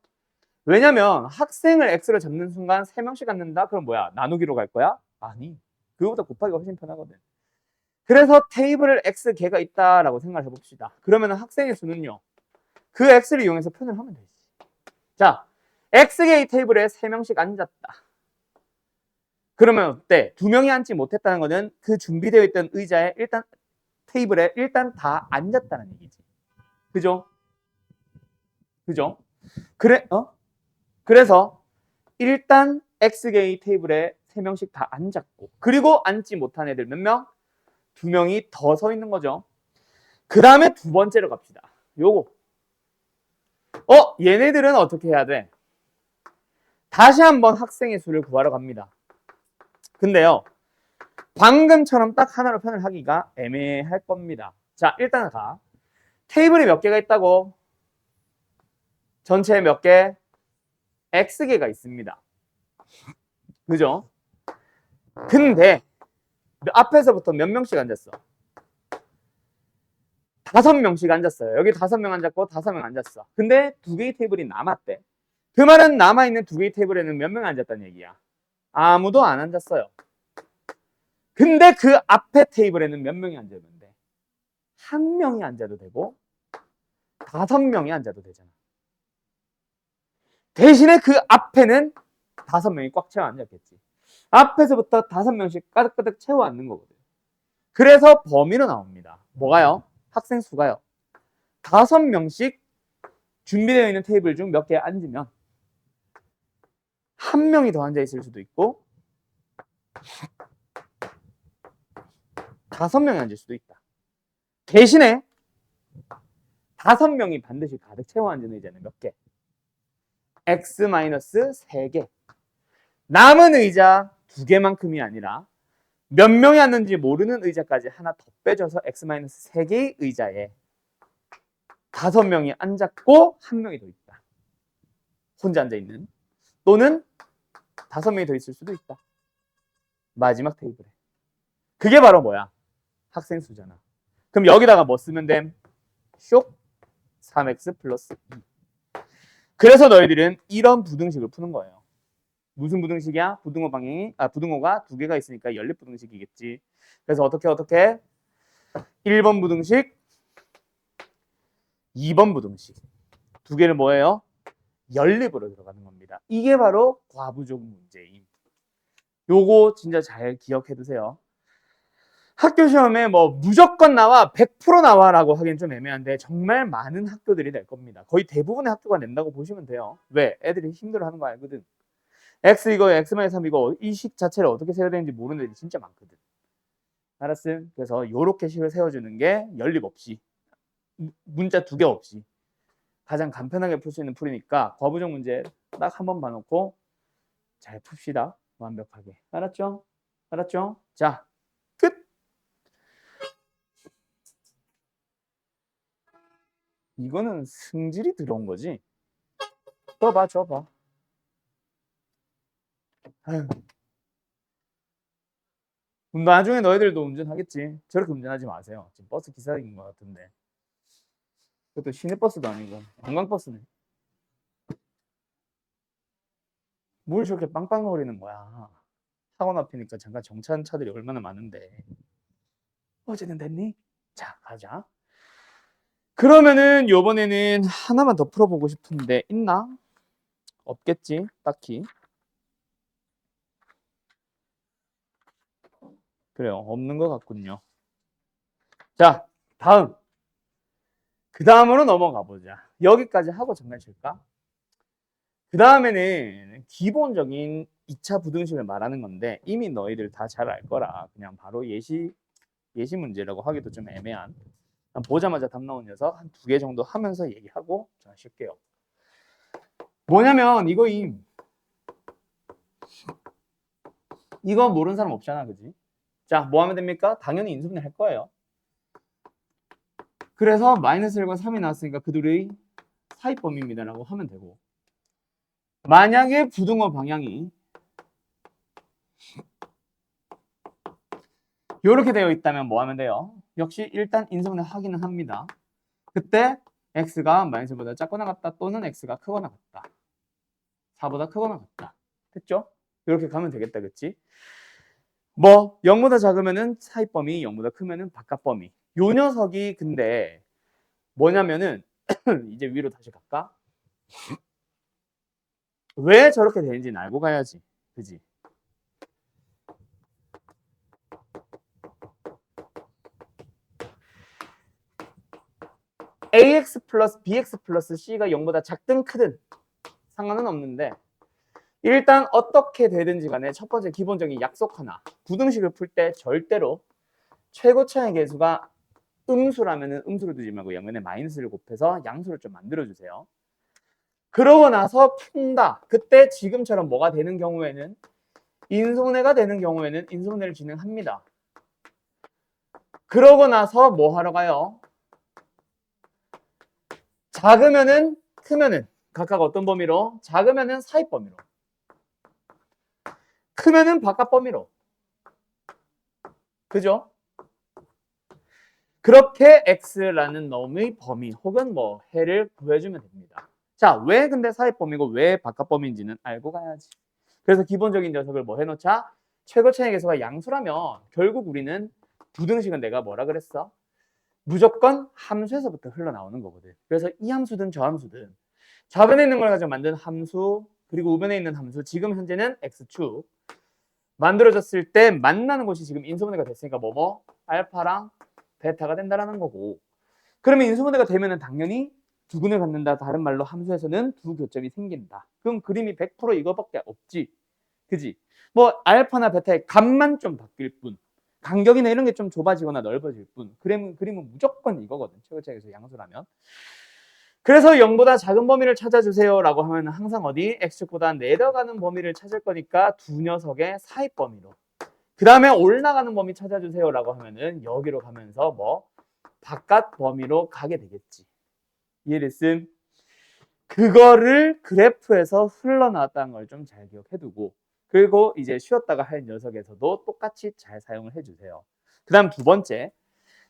왜냐면 학생을 X로 잡는 순간 3명씩 앉는다? 그럼 뭐야? 나누기로 갈 거야? 아니. 그거보다 곱하기가 훨씬 편하거든. 그래서 테이블을 X 개가 있다라고 생각을 해봅시다. 그러면 학생의 수는요. 그 X를 이용해서 표현을 하면 되지. 자, X개의 테이블에 3명씩 앉았다. 그러면 어때? 2명이 앉지 못했다는 거는 그 준비되어 있던 의자에 일단 테이블에 일단 다 앉았다는 얘기지. 그죠? 그죠? 그래서 일단 X개의 테이블에 3명씩 다 앉았고, 그리고 앉지 못한 애들 몇 명? 2명이 더 서 있는 거죠. 그 다음에 두 번째로 갑시다. 요거. 얘네들은 어떻게 해야 돼? 다시 한번 학생의 수를 구하러 갑니다. 근데요, 방금처럼 딱 하나로 표현을 하기가 애매할 겁니다. 자, 일단 가. 테이블이 몇 개가 있다고? 전체에 몇 개? X개가 있습니다. 그죠? 근데 앞에서부터 몇 명씩 앉았어? 5명씩 앉았어요. 여기 5명 앉았고 5명 앉았어. 근데 2개의 테이블이 남았대. 그 말은 남아있는 2개의 테이블에는 몇 명 앉았다는 얘기야? 아무도 안 앉았어요. 근데 그 앞에 테이블에는 몇 명이 앉았는데? 1명이 앉아도 되고 5명이 앉아도 되잖아. 대신에 그 앞에는 5명이 꽉 채워 앉았겠지. 앞에서부터 5명씩 가득가득 채워 앉는 거거든. 그래서 범위로 나옵니다. 뭐가요? 학생 수가요. 5명씩 준비되어 있는 테이블 중 몇 개 앉으면 1명이 더 앉아 있을 수도 있고 5명이 앉을 수도 있다. 대신에 5명이 반드시 가득 채워 앉는 의자는 몇 개? X-3개. 남은 의자 2개만큼이 아니라 몇 명이 앉는지 모르는 의자까지 하나 더 빼줘서 X-3개의 의자에 5명이 앉았고 1명이 더 있다. 혼자 앉아있는. 또는 5명이 더 있을 수도 있다. 마지막 테이블에. 그게 바로 뭐야? 학생 수잖아. 그럼 여기다가 뭐 쓰면 됨? 쇽 3x 플러스 2. 그래서 너희들은 이런 부등식을 푸는 거예요. 무슨 부등식이야? 부등호가 2개가 있으니까 연립부등식이겠지. 그래서 어떻게 1번 부등식, 2번 부등식. 2개를 뭐예요? 연립으로 들어가는 겁니다. 이게 바로 과부족 문제임. 요거 진짜 잘 기억해 두세요. 학교 시험에 뭐 무조건 나와 100% 나와라고 하기엔 좀 애매한데 정말 많은 학교들이 낼 겁니다. 거의 대부분의 학교가 낸다고 보시면 돼요. 왜? 애들이 힘들어하는 거 알거든. X 이거 X-3 이거 이 식 자체를 어떻게 세워야 되는지 모르는 애들이 진짜 많거든. 알았음? 그래서 요렇게 식을 세워주는 게 연립 없이 문자 2개 없이 가장 간편하게 풀 수 있는 풀이니까 과부족 문제 딱 한 번 봐놓고 잘 풉시다. 완벽하게. 알았죠? 알았죠? 자, 끝! 이거는 승질이 들어온 거지. 줘봐. 아유. 나중에 너희들도 운전하겠지. 저렇게 운전하지 마세요. 지금 버스 기사인 것 같은데. 그것도 시내버스도 아니고 관광버스네. 뭘 저렇게 빵빵거리는 거야. 학원 앞이니까 잠깐 정차한 차들이 얼마나 많은데. 어쨌든 됐니? 자, 가자. 그러면은 요번에는 하나만 더 풀어보고 싶은데 있나? 없겠지, 딱히. 그래요, 없는 것 같군요. 자, 다음. 그 다음으로 넘어가 보자. 여기까지 하고 정말 칠까? 그 다음에는 기본적인 2차 부등식을 말하는 건데 이미 너희들 다 잘 알 거라 그냥 바로 예시 문제라고 하기도 좀 애매한, 보자마자 답 나온 녀석 한 2개 정도 하면서 얘기하고 자 쉴게요. 뭐냐면 이거 모르는 사람 없잖아, 그지? 자, 뭐 하면 됩니까? 당연히 인수분해 할 거예요. 그래서 마이너스 1과 3이 나왔으니까 그들의 사이범위입니다라고 하면 되고, 만약에 부등호 방향이 이렇게 되어 있다면 뭐 하면 돼요? 역시 일단 인수분해 확인을 합니다. 그때 x가 마이너스보다 작거나 같다 또는 x가 크거나 같다. 4보다 크거나 같다. 됐죠? 이렇게 가면 되겠다, 그치? 뭐 0보다 작으면은 사이범위, 0보다 크면은 바깥범위. 요 녀석이 근데 뭐냐면은 이제 위로 다시 갈까? 왜 저렇게 되는지는 알고 가야지, 그지? ax 플러스 bx 플러스 c가 0보다 작든 크든 상관은 없는데 일단 어떻게 되든지 간에 첫 번째 기본적인 약속 하나, 부등식을 풀 때 절대로 최고 차의 계수가 음수라면 음수를 두지 말고 양면에 마이너스를 곱해서 양수를 좀 만들어주세요. 그러고 나서 푼다. 그때 지금처럼 뭐가 되는 경우에는 인수분해가 되는 경우에는 인수분해를 진행합니다. 그러고 나서 뭐 하러 가요? 작으면은 크면은 각각 어떤 범위로? 작으면은 사이 범위로, 크면은 바깥 범위로. 그죠? 그렇게 x라는 놈의 범위 혹은 뭐 해를 구해주면 됩니다. 자, 왜 근데 사이 범위고 왜 바깥 범위인지는 알고 가야지. 그래서 기본적인 녀석을 뭐 해놓자? 최고 차의 계수가 양수라면 결국 우리는 부등식은 내가 뭐라 그랬어? 무조건 함수에서부터 흘러나오는 거거든. 그래서 이 함수든 저 함수든 좌변에 있는 걸 가지고 만든 함수 그리고 우변에 있는 함수, 지금 현재는 x축 만들어졌을 때 만나는 곳이 지금 인수분해가 됐으니까 알파랑 베타가 된다라는 거고, 그러면 인수분해가 되면은 당연히 두근을 갖는다. 다른 말로 함수에서는 두 교점이 생긴다. 그럼 그림이 100% 이거밖에 없지. 그지? 뭐 알파나 베타의 값만 좀 바뀔 뿐, 간격이나 이런 게 좀 좁아지거나 넓어질 뿐, 그림은 무조건 이거거든. 최고차에서 양수라면. 그래서 0보다 작은 범위를 찾아주세요 라고 하면 항상 어디? x축보다 내려가는 범위를 찾을 거니까 두 녀석의 사이 범위로, 그 다음에 올라가는 범위 찾아주세요 라고 하면은 여기로 가면서 바깥 범위로 가게 되겠지. 이해됐음? 그거를 그래프에서 흘러나왔다는 걸 좀 잘 기억해두고, 그리고 이제 쉬었다가 할 녀석에서도 똑같이 잘 사용을 해주세요. 그 다음 두 번째,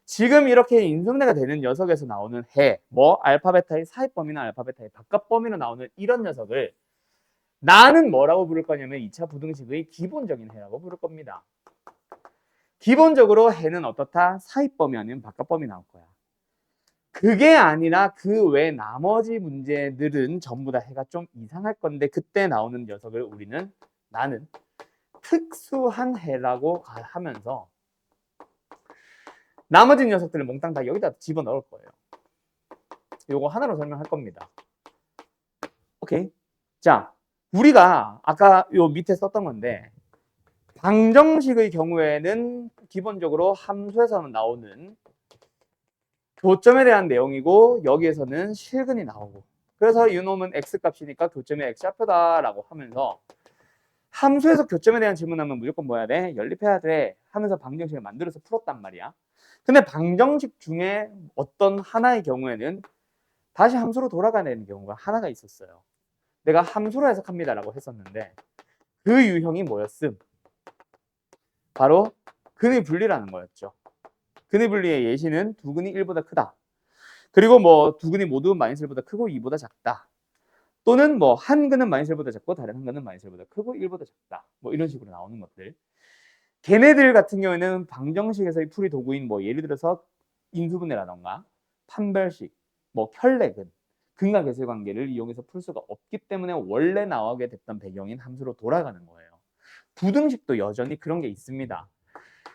지금 이렇게 인수분해가 되는 녀석에서 나오는 해, 알파 베타의 사이 범위나 알파 베타의 바깥 범위로 나오는 이런 녀석을 나는 뭐라고 부를 거냐면 2차 부등식의 기본적인 해라고 부를 겁니다. 기본적으로 해는 어떻다? 사이 범위 아니면 바깥 범위 나올 거야. 그게 아니라 그 외 나머지 문제들은 전부 다 해가 좀 이상할 건데 그때 나오는 녀석을 나는 특수한 해라고 하면서 나머지 녀석들을 몽땅 다 여기다 집어넣을 거예요. 요거 하나로 설명할 겁니다. 오케이. 자, 우리가 아까 요 밑에 썼던 건데 방정식의 경우에는 기본적으로 함수에서 나오는 교점에 대한 내용이고 여기에서는 실근이 나오고, 그래서 이 놈은 x값이니까 교점의 x좌표다라고 하면서 함수에서 교점에 대한 질문하면 무조건 뭐 해야 돼? 연립해야 돼 하면서 방정식을 만들어서 풀었단 말이야. 근데 방정식 중에 어떤 하나의 경우에는 다시 함수로 돌아가야 되는 경우가 하나가 있었어요. 내가 함수로 해석합니다라고 했었는데 그 유형이 뭐였음? 바로 근의 분리라는 거였죠. 근의 분리의 예시는 두 근이 1보다 크다. 그리고 두 근이 모두 마이너스 1보다 크고 2보다 작다. 또는 한 근은 마이너스 1보다 작고 다른 한 근은 마이너스 1보다 크고 1보다 작다. 이런 식으로 나오는 것들. 걔네들 같은 경우에는 방정식에서의 풀이 도구인 예를 들어서 인수분해라던가 판별식, 뭐 혈렉은 근과 계수의 관계를 이용해서 풀 수가 없기 때문에 원래 나오게 됐던 배경인 함수로 돌아가는 거예요. 부등식도 여전히 그런 게 있습니다.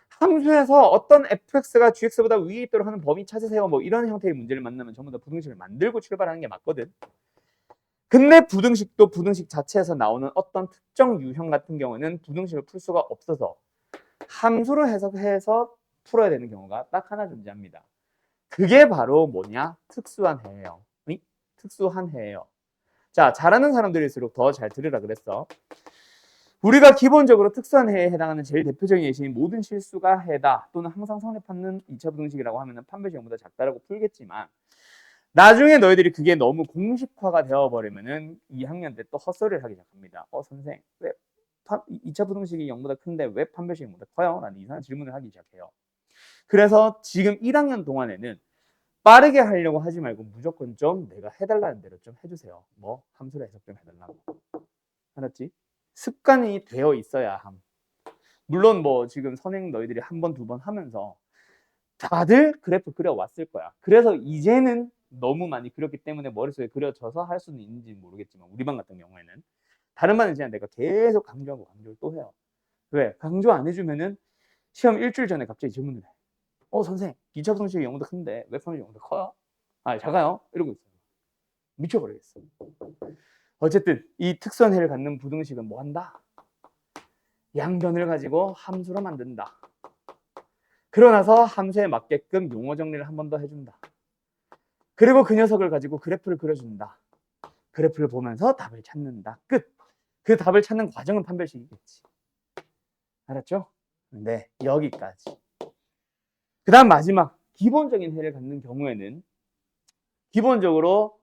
함수에서 어떤 fx가 gx보다 위에 있도록 하는 범위 찾으세요. 뭐 이런 형태의 문제를 만나면 전부 다 부등식을 만들고 출발하는 게 맞거든. 근데 부등식도 부등식 자체에서 나오는 어떤 특정 유형 같은 경우는 부등식을 풀 수가 없어서 함수로 해석해서 풀어야 되는 경우가 딱 하나 존재합니다. 그게 바로 뭐냐? 특수한 해예요. 특수한 해예요. 자, 잘하는 사람들일수록 더 잘 들으라 그랬어. 우리가 기본적으로 특수한 해에 해당하는 제일 대표적인 예시인 모든 실수가 해다 또는 항상 성립하는 2차 부등식이라고 하면 판별식 0보다 작다라고 풀겠지만 나중에 너희들이 그게 너무 공식화가 되어버리면은 2학년 때 또 헛소리를 하기 시작합니다. 선생, 왜 2차 부등식이 0보다 큰데 왜 판별식이 0보다 커요? 라는 이상한 질문을 하기 시작해요. 그래서 지금 1학년 동안에는 빠르게 하려고 하지 말고 무조건 좀 내가 해달라는 대로 좀 해주세요. 뭐 함수로 해석 좀 해달라고. 알았지? 습관이 되어 있어야 함. 물론 뭐 지금 선행 너희들이 한 번, 두 번 하면서 다들 그래프 그려왔을 거야. 그래서 이제는 너무 많이 그렸기 때문에 머릿속에 그려져서 할 수는 있는지 모르겠지만 우리 반 같은 경우에는 다른 반은 그냥 내가 계속 강조하고 강조를 또 해요. 왜? 강조 안 해주면은 시험 일주일 전에 갑자기 질문을 해. 선생, 2차 부등식이 0보다 큰데 왜 판별식이 0보다 커요? 작아요? 이러고 있어요. 미쳐버리겠어. 어쨌든 이 특수한 해를 갖는 부등식은 뭐 한다? 양변을 가지고 함수로 만든다. 그러나서 함수에 맞게끔 용어 정리를 한 번 더 해준다. 그리고 그 녀석을 가지고 그래프를 그려준다. 그래프를 보면서 답을 찾는다. 끝. 그 답을 찾는 과정은 판별식이겠지. 알았죠? 네, 여기까지. 그 다음 마지막 기본적인 해를 갖는 경우에는 기본적으로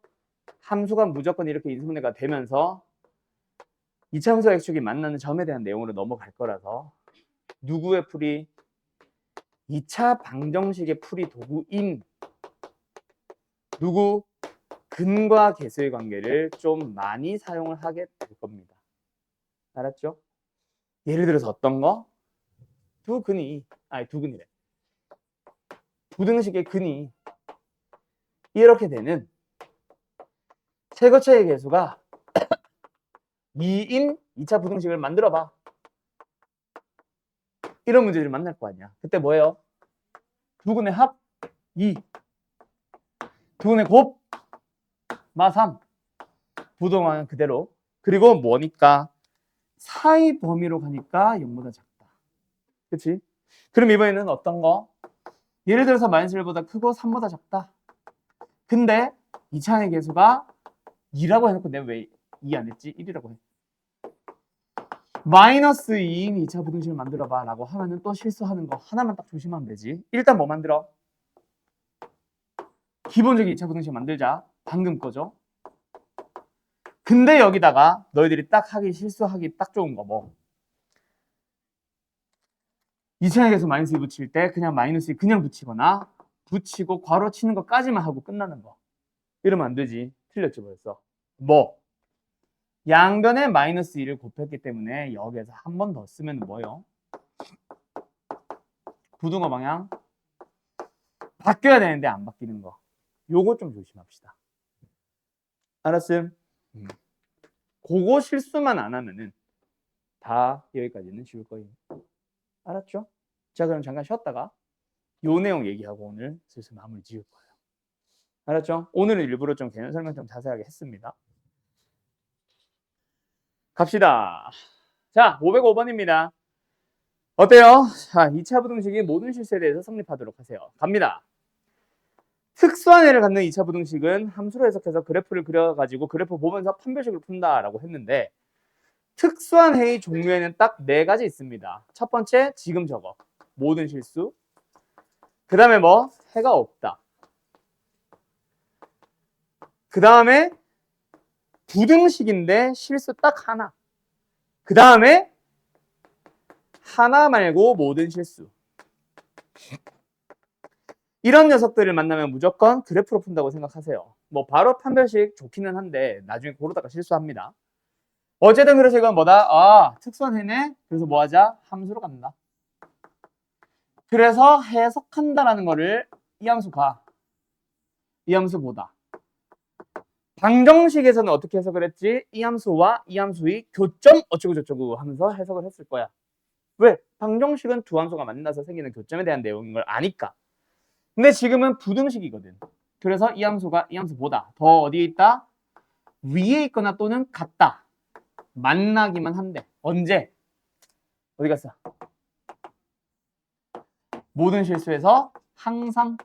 함수가 무조건 이렇게 인수분해가 되면서 2차 함수 x축이 만나는 점에 대한 내용으로 넘어갈 거라서 누구의 풀이? 2차 방정식의 풀이 도구인 누구? 근과 계수의 관계를 좀 많이 사용을 하게 될 겁니다. 알았죠? 예를 들어서 어떤 거? 두 근이래. 부등식의 근이 이렇게 되는 최고차의 계수가 2인 2차 부등식을 만들어봐. 이런 문제들을 만날 거 아니야. 그때 뭐예요? 두 근의 합 2, 두 근의 곱 마 3, 부동항은 그대로. 그리고 뭐니까 사이 범위로 가니까 0보다 작다. 그치? 그럼 이번에는 어떤 거? 예를 들어서 마이너스 1보다 크고 3보다 작다. 근데 2차의 계수가 2라고 해놓고 내가 왜 2 안 했지? 1이라고 해. 마이너스 2인 2차 부등식을 만들어봐 라고 하면은 또 실수하는 거 하나만 딱 조심하면 되지. 일단 뭐 만들어? 기본적인 2차 부등식 만들자. 방금 거죠. 근데 여기다가 너희들이 딱 실수하기 딱 좋은 거 뭐? 2차의 계수 마이너스 2 붙일 때 그냥 마이너스 2 그냥 붙이거나 붙이고 괄호 치는 것까지만 하고 끝나는 거. 이러면 안 되지. 틀렸죠 벌써. 뭐? 양변에 마이너스 2를 곱했기 때문에 여기에서 한 번 더 쓰면 뭐요? 부등호 방향 바뀌어야 되는데 안 바뀌는 거. 요거 좀 조심합시다. 알았음? 그거 실수만 안 하면은 다 여기까지는 쉬울 거예요. 알았죠? 자, 그럼 잠깐 쉬었다가 요 내용 얘기하고 오늘 슬슬 마무리 지을 거예요. 알았죠? 오늘은 일부러 좀 개념 설명 좀 자세하게 했습니다. 갑시다. 자, 505번입니다. 어때요? 자, 2차 부등식이 모든 실수에 대해서 성립하도록 하세요. 갑니다. 특수한 해를 갖는 2차 부등식은 함수로 해석해서 그래프를 그려가지고 그래프 보면서 판별식을 푼다라고 했는데 특수한 해의 종류에는 딱 4가지 있습니다. 첫 번째, 지금 저거. 모든 실수. 그 다음에 뭐? 해가 없다. 그 다음에 부등식인데 실수 딱 하나. 그 다음에 하나 말고 모든 실수. 이런 녀석들을 만나면 무조건 그래프로 푼다고 생각하세요. 뭐 바로 판별식 좋기는 한데 나중에 고르다가 실수합니다. 어쨌든 그래서 이건 뭐다? 특수한 해네. 그래서 뭐 하자? 함수로 간다. 그래서 해석한다라는 거를 이 함수 봐. 이 함수보다. 방정식에서는 어떻게 해석을 했지? 이 함수와 이 함수의 교점 어쩌고 저쩌고 하면서 해석을 했을 거야. 왜? 방정식은 두 함수가 만나서 생기는 교점에 대한 내용인 걸 아니까. 근데 지금은 부등식이거든. 그래서 이 함수가 이 함수보다 더 어디에 있다? 위에 있거나 또는 같다. 만나기만 한대. 언제? 어디 갔어? 모든 실수에서 항상.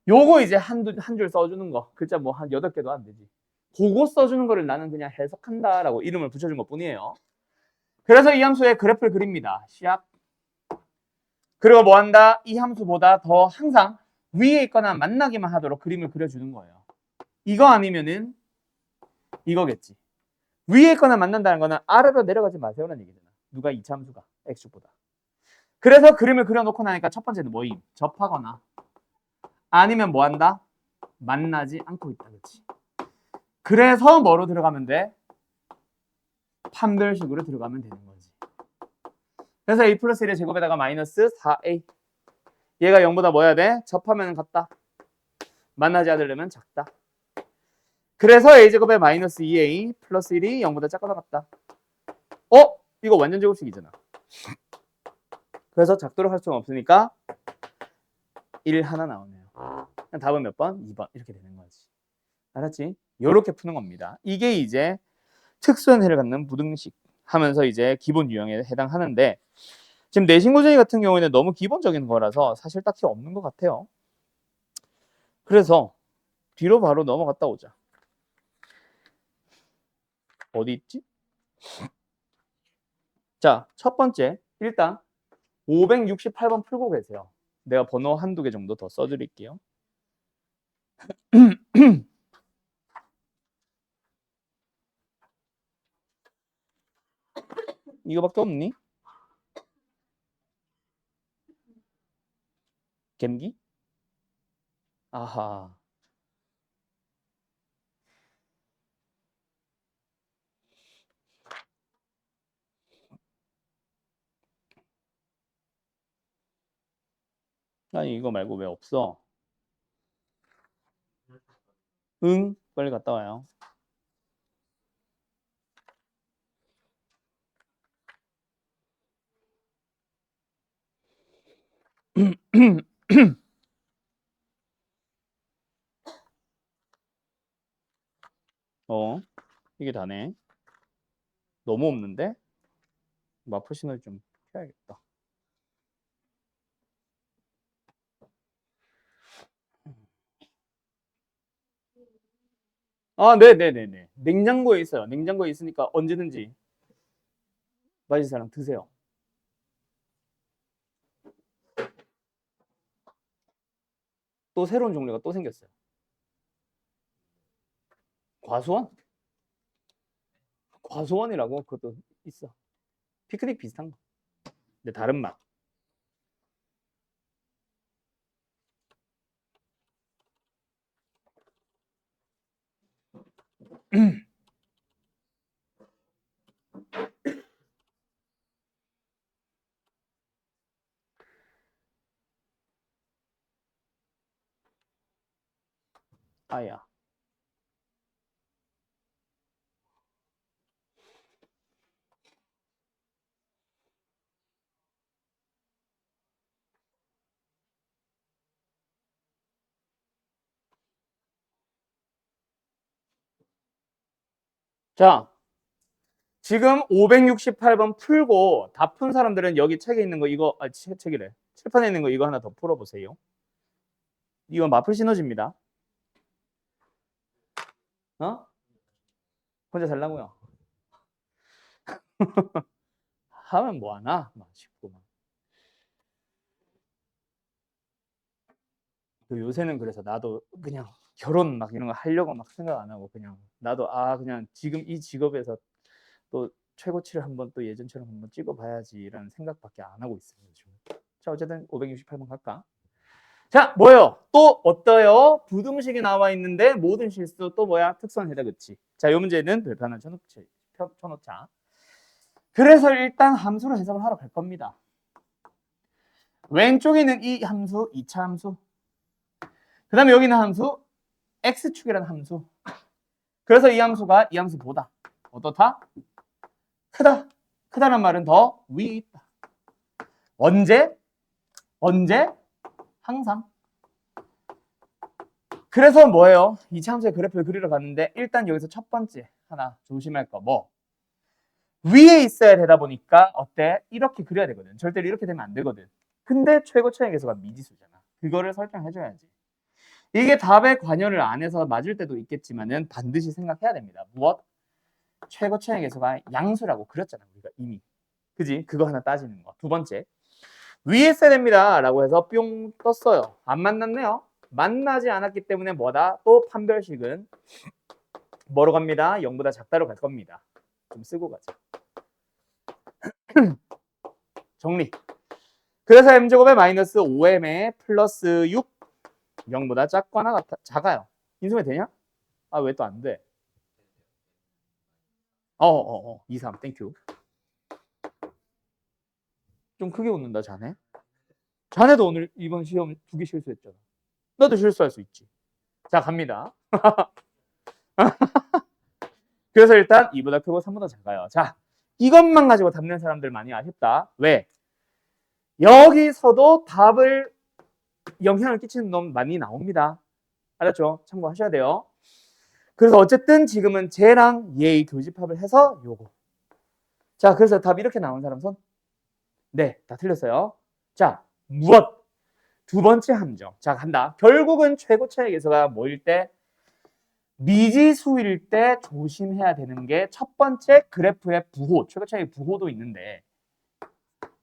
요거 이제 한 줄 써주는 거. 글자 뭐 한 8개도 안 되지. 그거 써주는 거를 나는 그냥 해석한다라고 이름을 붙여준 것 뿐이에요. 그래서 이 함수의 그래프를 그립니다. 시작. 그리고 뭐 한다? 이 함수보다 더 항상 위에 있거나 만나기만 하도록 그림을 그려주는 거예요. 이거 아니면은 이거겠지. 위에 있거나 만난다는 거는 아래로 내려가지 마세요라는 얘기잖아. 누가 2차 함수가 x축보다. 그래서 그림을 그려놓고 나니까 첫 번째는 뭐임? 접하거나 아니면 뭐 한다? 만나지 않고 있다. 그렇지? 그래서 뭐로 들어가면 돼? 판별식으로 들어가면 되는 거지. 그래서 a 플러스 1의 제곱에다가 마이너스 4a. 얘가 0보다 뭐 해야 돼? 접하면 같다. 만나지 않으려면 작다. 그래서 a제곱에 마이너스 2a 플러스 1이 0보다 작거나 같다. 이거 완전 제곱식이잖아. 그래서 작도록 할 수가 없으니까 1 하나 나오네요. 답은 몇 번? 2번. 이렇게 되는 거지. 알았지? 이렇게 푸는 겁니다. 이게 이제 특수한 해를 갖는 부등식 하면서 이제 기본 유형에 해당하는데 지금 내신고정위 같은 경우에는 너무 기본적인 거라서 사실 딱히 없는 것 같아요. 그래서 뒤로 바로 넘어갔다 오자. 어디 있지? 자, 첫 번째 일단 568번 풀고 계세요. 내가 번호 한두 개 정도 더 써드릴게요. 이거밖에 없니? 갬기? 아하. 아니 이거 말고 왜 없어? 응, 빨리 갔다 와요. 이게 다네. 너무 없는데? 마프 신호를 좀 켜야겠다. 네네네네. 냉장고에 있어요. 냉장고에 있으니까 언제든지 마실 사람 드세요. 또 새로운 종류가 또 생겼어요. 과수원? 과수원이라고 그것도 있어. 피크닉 비슷한 거. 근데 다른 맛. 아야. 자, 지금 568번 풀고 다 푼 사람들은 여기 책에 있는 거 이거 책이래. 칠판에 있는 거 이거 하나 더 풀어보세요. 이건 마플 시너지입니다. 혼자 살라고요? 하면 뭐하나? 막 싶구만. 요새는 그래서 나도 그냥 결혼 막 이런 거 하려고 막 생각 안 하고 그냥 나도 그냥 지금 이 직업에서 또 최고치를 한번 또 예전처럼 한번 찍어봐야지라는 생각밖에 안 하고 있어요. 요즘. 자, 어쨌든 568번 갈까? 자, 뭐요? 또 어떠요? 부등식이 나와 있는데 모든 실수 또 뭐야? 특수한 해다, 그치? 자, 이 문제는 별표 하나 쳐놓자. 그래서 일단 함수로 해석을 하러 갈 겁니다. 왼쪽에 있는 이 함수, 2차 함수. 그 다음에 여기는 함수 x축이라는 함수. 그래서 이 함수가 이 함수보다 어떻다? 크다. 크다는 말은 더 위에 있다. 언제? 언제? 항상. 그래서 뭐예요? 이차 함수의 그래프를 그리러 갔는데 일단 여기서 첫 번째 하나 조심할 거 뭐? 위에 있어야 되다 보니까 어때? 이렇게 그려야 되거든. 절대로 이렇게 되면 안 되거든. 근데 최고 차이 계수가 미지수잖아. 그거를 설정해줘야지. 이게 답의 관여를 안 해서 맞을 때도 있겠지만은 반드시 생각해야 됩니다. 무엇? 최고 차이 계수가 양수라고 그렸잖아. 우리가 이미. 그지? 그거 하나 따지는 거. 두 번째. 위에 있어야 됩니다. 라고 해서 뿅 떴어요. 안 만났네요. 만나지 않았기 때문에 뭐다? 또 판별식은 뭐로 갑니다? 0보다 작다로 갈 겁니다. 좀 쓰고 가자. 정리. 그래서 m제곱에 마이너스 5m에 플러스 6 0보다 작거나 작아요. 인수면 되냐? 아, 왜 또 안 돼? 2, 3, 땡큐. 좀 크게 웃는다, 자네. 자네도 오늘 이번 시험 2개 실수했잖아. 너도 실수할 수 있지. 자, 갑니다. 그래서 일단 2보다 크고 3보다 작아요. 자, 이것만 가지고 답 낸 사람들 많이 아쉽다. 왜? 여기서도 답을 영향을 끼치는 놈 많이 나옵니다. 알았죠? 참고하셔야 돼요. 그래서 어쨌든 지금은 쟤랑 얘의 교집합을 해서 요거. 자, 그래서 답 이렇게 나온 사람 손? 네, 다 틀렸어요. 자, 무엇? 두 번째 함정. 자, 간다. 결국은 최고 차이 계수가 뭐일 때? 미지수일 때 조심해야 되는 게 첫 번째 그래프의 부호, 최고 차이 부호도 있는데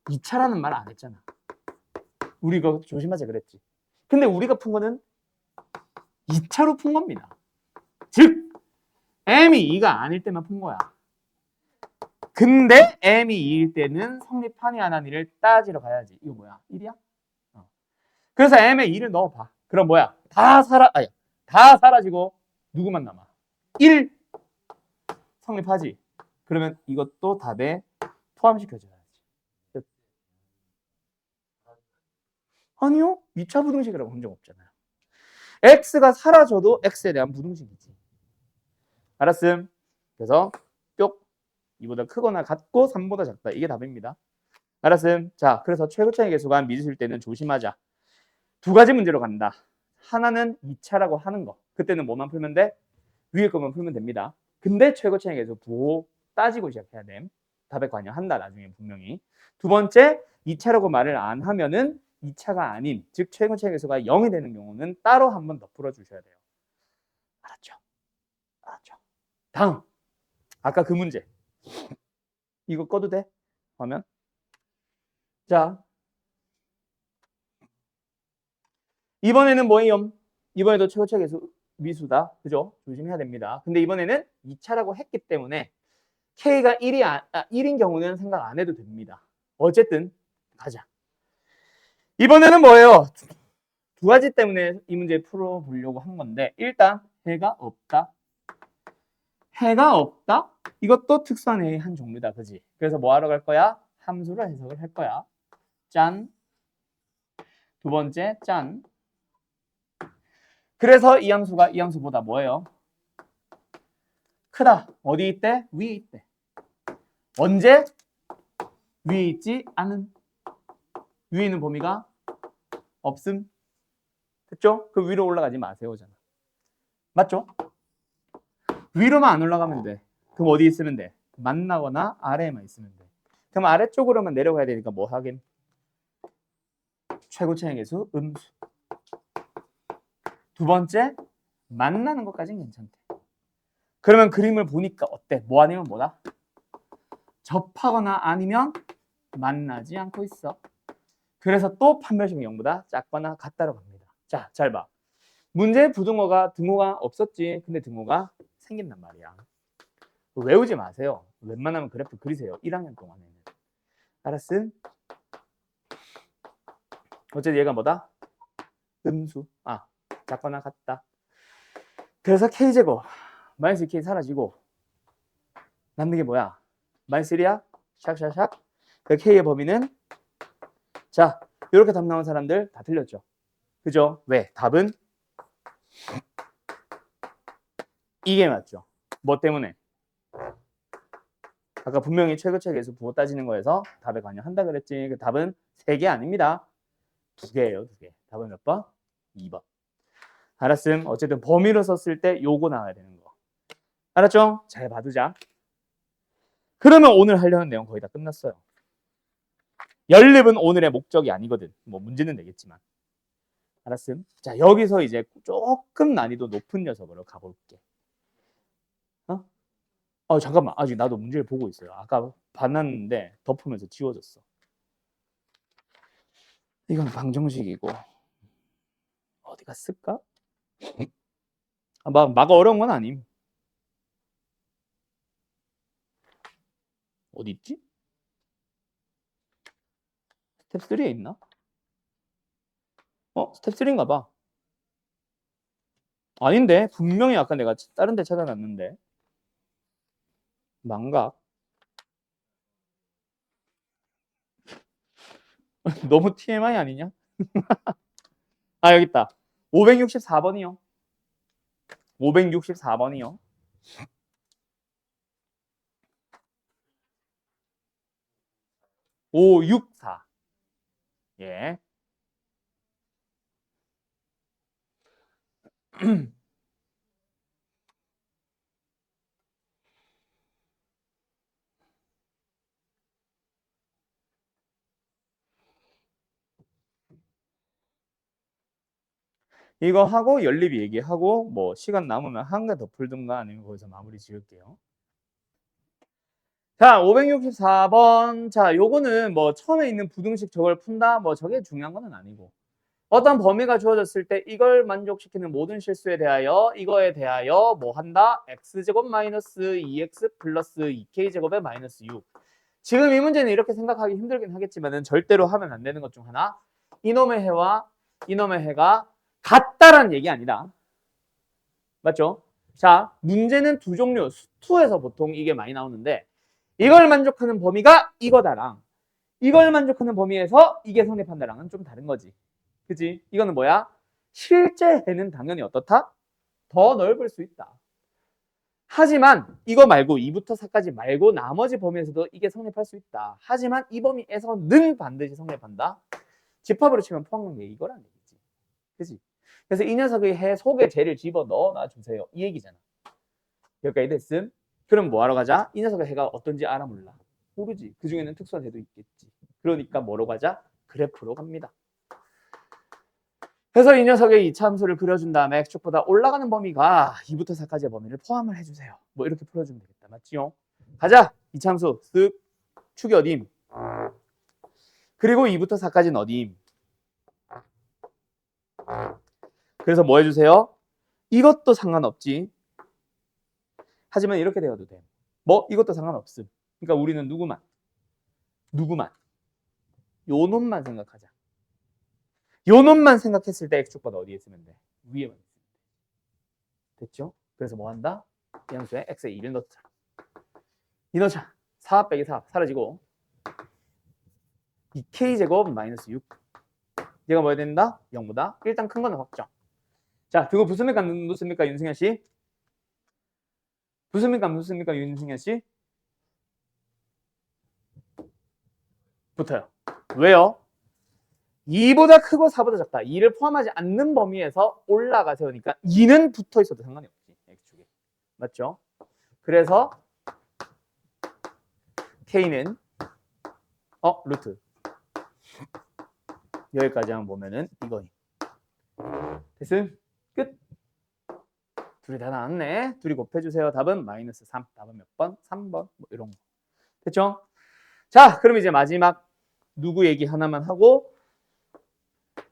2차라는 말 안 했잖아. 우리 이거 조심하자 그랬지. 근데 우리가 푼 거는 2차로 푼 겁니다. 즉 m이 2가 아닐 때만 푼 거야. 근데 m이 2일 때는 성립하니 안 하니를 따지러 가야지. 이거 뭐야? 1이야? 그래서 m에 2를 넣어봐. 그럼 뭐야? 다 사라지고 누구만 남아? 1 성립하지. 그러면 이것도 답에 포함시켜줘야지. 아니요. 2차 부등식이라고 한 적 없잖아요. x가 사라져도 x에 대한 부등식이지. 알았음? 그래서 뿅 2보다 크거나 같고 3보다 작다. 이게 답입니다. 알았음? 자, 그래서 최고 차이 계수가 미지수일 때는 조심하자. 두 가지 문제로 간다. 하나는 2차라고 하는 거. 그때는 뭐만 풀면 돼? 위에 것만 풀면 됩니다. 근데 최고 차이 계수 부호 따지고 시작해야 돼. 답에 관여한다. 나중에 분명히. 두 번째, 2차라고 말을 안 하면은 2차가 아닌, 즉 최고 차이 계수가 0이 되는 경우는 따로 한 번 더 풀어주셔야 돼요. 알았죠? 알았죠? 다음. 아까 그 문제. 이거 꺼도 돼? 화면. 자. 이번에는 뭐예요? 이번에도 최고 차이 계수 미수다. 그죠? 조심해야 됩니다. 근데 이번에는 2차라고 했기 때문에 K가 1인 경우는 생각 안 해도 됩니다. 어쨌든 가자. 이번에는 뭐예요? 두 가지 때문에 이 문제 풀어보려고 한 건데 일단 해가 없다. 해가 없다? 이것도 특수한 해의 한 종류다. 그지? 그래서 뭐 하러 갈 거야? 함수로 해석을 할 거야. 짠. 두 번째 짠. 그래서 이 함수가 이 함수보다 뭐예요? 크다. 어디 있대? 위에 있대. 언제? 위에 있지 않은. 위에 있는 범위가 없음. 됐죠? 그 위로 올라가지 마세요잖아. 맞죠? 위로만 안 올라가면 돼. 그럼 어디 있으면 돼? 만나거나 아래에만 있으면 돼. 그럼 아래쪽으로만 내려가야 되니까 뭐 하긴? 최고 차이 계수 음수. 두 번째, 만나는 것까지는 괜찮대. 그러면 그림을 보니까 어때? 뭐 아니면 뭐다? 접하거나 아니면 만나지 않고 있어. 그래서 또 판별식은 0보다 작거나 같다로 갑니다. 자, 잘 봐. 문제의 부등호가 등호가 없었지. 근데 등호가 생긴단 말이야. 외우지 마세요. 웬만하면 그래프 그리세요. 1학년 동안에는. 알았음? 어쨌든 얘가 뭐다? 음수. 작거나 같다. 그래서 K제곱. 마이너스 K 사라지고 남는 게 뭐야? 마이너스 1이야? 샥샥샥. 그 K의 범위는 자, 이렇게 답 나온 사람들 다 틀렸죠. 그죠? 왜? 답은 이게 맞죠. 뭐 때문에? 아까 분명히 최고차 계수 부호 따지는 거에서 답에 관여한다 그랬지. 그 답은 3개 아닙니다. 2개예요, 2개. 답은 몇 번? 2번. 알았음. 어쨌든 범위로 썼을 때 요거 나와야 되는 거. 알았죠? 잘 봐두자. 그러면 오늘 하려는 내용 거의 다 끝났어요. 연립은 오늘의 목적이 아니거든. 뭐 문제는 되겠지만. 알았음? 자, 여기서 이제 조금 난이도 높은 녀석으로 가볼게. 잠깐만. 아직 나도 문제를 보고 있어요. 아까 봤는데 덮으면서 지워졌어. 이건 방정식이고 어디 갔을까? 막 어려운 건 아님. 어디 있지? 스텝 3에 있나? 스텝 3인가 봐. 아닌데 분명히 아까 내가 다른 데 찾아놨는데 망각. 너무 TMI 아니냐? 여기 있다. 564번이요. 564번이요. 564. 예. 이거 하고 연립 얘기하고 뭐 시간 남으면 한 개 더 풀든가 아니면 거기서 마무리 지을게요. 자, 564번. 자, 요거는 뭐 처음에 있는 부등식 저걸 푼다? 뭐 저게 중요한 건 아니고. 어떤 범위가 주어졌을 때 이걸 만족시키는 모든 실수에 대하여 이거에 대하여 뭐 한다? x제곱 마이너스 2x 플러스 2k제곱에 마이너스 6. 지금 이 문제는 이렇게 생각하기 힘들긴 하겠지만은 절대로 하면 안 되는 것 중 하나. 이놈의 해와 이놈의 해가 같다라는 얘기 아니다. 맞죠? 자, 문제는 두 종류. 수투에서 보통 이게 많이 나오는데 이걸 만족하는 범위가 이거다랑 이걸 만족하는 범위에서 이게 성립한다랑은 좀 다른 거지. 그지? 이거는 뭐야? 실제 해는 당연히 어떻다? 더 넓을 수 있다. 하지만 이거 말고 2부터 4까지 말고 나머지 범위에서도 이게 성립할 수 있다. 하지만 이 범위에서는 반드시 성립한다. 집합으로 치면 포함관계 이거란 얘기지. 그지? 그래서 이 녀석의 해 속에 쟤를 집어 넣어놔 주세요. 이 얘기잖아. 여기까지 됐음? 그럼 뭐하러 가자? 이 녀석의 해가 어떤지 알아 몰라? 모르지. 그 중에는 특수한 해도 있겠지. 그러니까 뭐로 가자? 그래프로 갑니다. 그래서 이 녀석의 이차함수를 그려준 다음에 x축보다 올라가는 범위가 2부터 4까지의 범위를 포함을 해주세요. 뭐 이렇게 풀어주면 되겠다. 맞지요? 가자. 이차함수 쓱 축이 어dim? 그리고 2부터 4까지는 어dim? 그래서 뭐 해주세요? 이것도 상관없지. 하지만 이렇게 되어도 돼. 뭐? 이것도 상관없음. 그러니까 우리는 누구만? 요 놈만 생각하자. 요 놈만 생각했을 때 x축보다 어디에 있으면 돼? 위에만 있으면 돼. 됐죠? 그래서 뭐 한다? 이 함수에 x에 2를 넣자. 이 넣자. 4 빼기 4 사라지고 2k제곱 마이너스 6. 얘가 뭐야 된다? 0보다 일단 큰 거는 확정. 자, 그거 붙습니까? 안 붙습니까? 윤승현 씨? 붙습니까? 안 붙습니까? 윤승현 씨? 붙어요. 왜요? 2보다 크고 4보다 작다. 2를 포함하지 않는 범위에서 올라가세요. 그러니까 2는 붙어 있어도 상관이 없지. x축에. 맞죠? 그래서 k는 루트. 여기까지만 보면은 이거니. 됐음? 끝. 둘이 다 나왔네. 둘이 곱해주세요. 답은 마이너스 3. 답은 몇 번? 3번. 뭐 이런 거. 됐죠? 자, 그럼 이제 마지막 누구 얘기 하나만 하고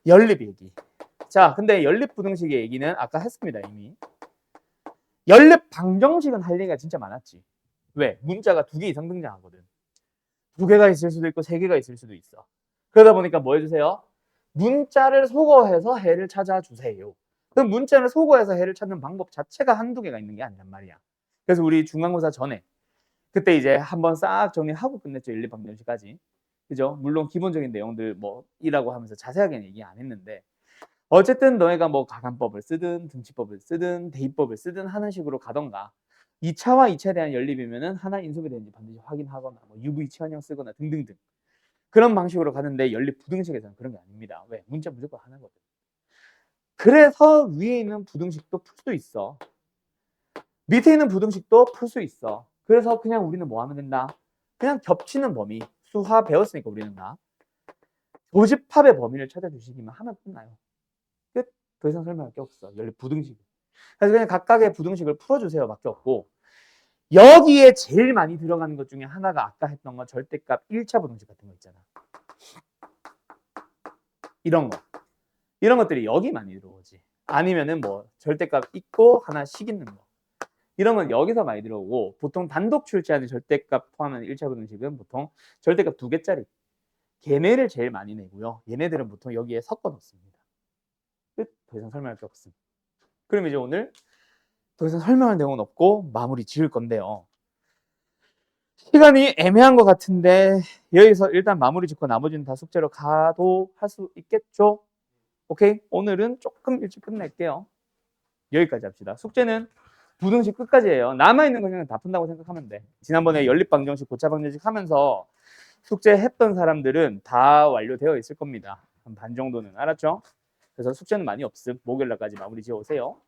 연립 얘기. 자, 근데 연립 부등식의 얘기는 아까 했습니다. 이미. 연립 방정식은 할 얘기가 진짜 많았지. 왜? 문자가 2개 이상 등장하거든. 2개가 있을 수도 있고 3개가 있을 수도 있어. 그러다 보니까 뭐 해주세요? 문자를 소거해서 해를 찾아주세요. 그럼 문자를 소거해서 해를 찾는 방법 자체가 한두 개가 있는 게 아니란 말이야. 그래서 우리 중간고사 전에 그때 이제 한번 싹 정리하고 끝냈죠. 연립 방정식까지. 그죠? 물론 기본적인 내용들 뭐 이라고 하면서 자세하게는 얘기 안 했는데 어쨌든 너희가 뭐 가간법을 쓰든 등치법을 쓰든 대입법을 쓰든 하는 식으로 가던가 2차와 2차에 대한 연립이면은 하나 인수분해 되는지 반드시 확인하거나 뭐 UV 치환형 쓰거나 등등등 그런 방식으로 가는데 연립 부등식에서는 그런 게 아닙니다. 왜? 문자 무조건 하나거든. 그래서 위에 있는 부등식도 풀 수 있어. 밑에 있는 부등식도 풀 수 있어. 그래서 그냥 우리는 뭐 하면 된다? 그냥 겹치는 범위. 수화 배웠으니까 우리는 다. 교집합의 범위를 찾아주시기만 하면 끝나요. 끝. 더 이상 설명할 게 없어. 연립 부등식. 그래서 그냥 각각의 부등식을 풀어주세요. 밖에 없고. 여기에 제일 많이 들어가는 것 중에 하나가 아까 했던 건 절대값 1차 부등식 같은 거 있잖아. 이런 거. 이런 것들이 여기 많이 들어오지. 아니면은 뭐 절대값 있고 하나 식 있는 거. 이런 건 여기서 많이 들어오고 보통 단독 출제하는 절대값 포함한 1차 부등식은 보통 절대값 2개짜리 걔네를 제일 많이 내고요. 얘네들은 보통 여기에 섞어 놓습니다. 끝. 더 이상 설명할 게 없습니다. 그럼 이제 오늘 더 이상 설명할 내용은 없고 마무리 지을 건데요. 시간이 애매한 것 같은데 여기서 일단 마무리 짓고 나머지는 다 숙제로 가도 할 수 있겠죠? 오케이? 오늘은 조금 일찍 끝낼게요. 여기까지 합시다. 숙제는 부등식 끝까지 해요. 남아있는 거 그냥 다 푼다고 생각하면 돼. 지난번에 연립방정식, 고차방정식 하면서 숙제했던 사람들은 다 완료되어 있을 겁니다. 한 반 정도는. 알았죠? 그래서 숙제는 많이 없음. 목요일날까지 마무리 지어오세요.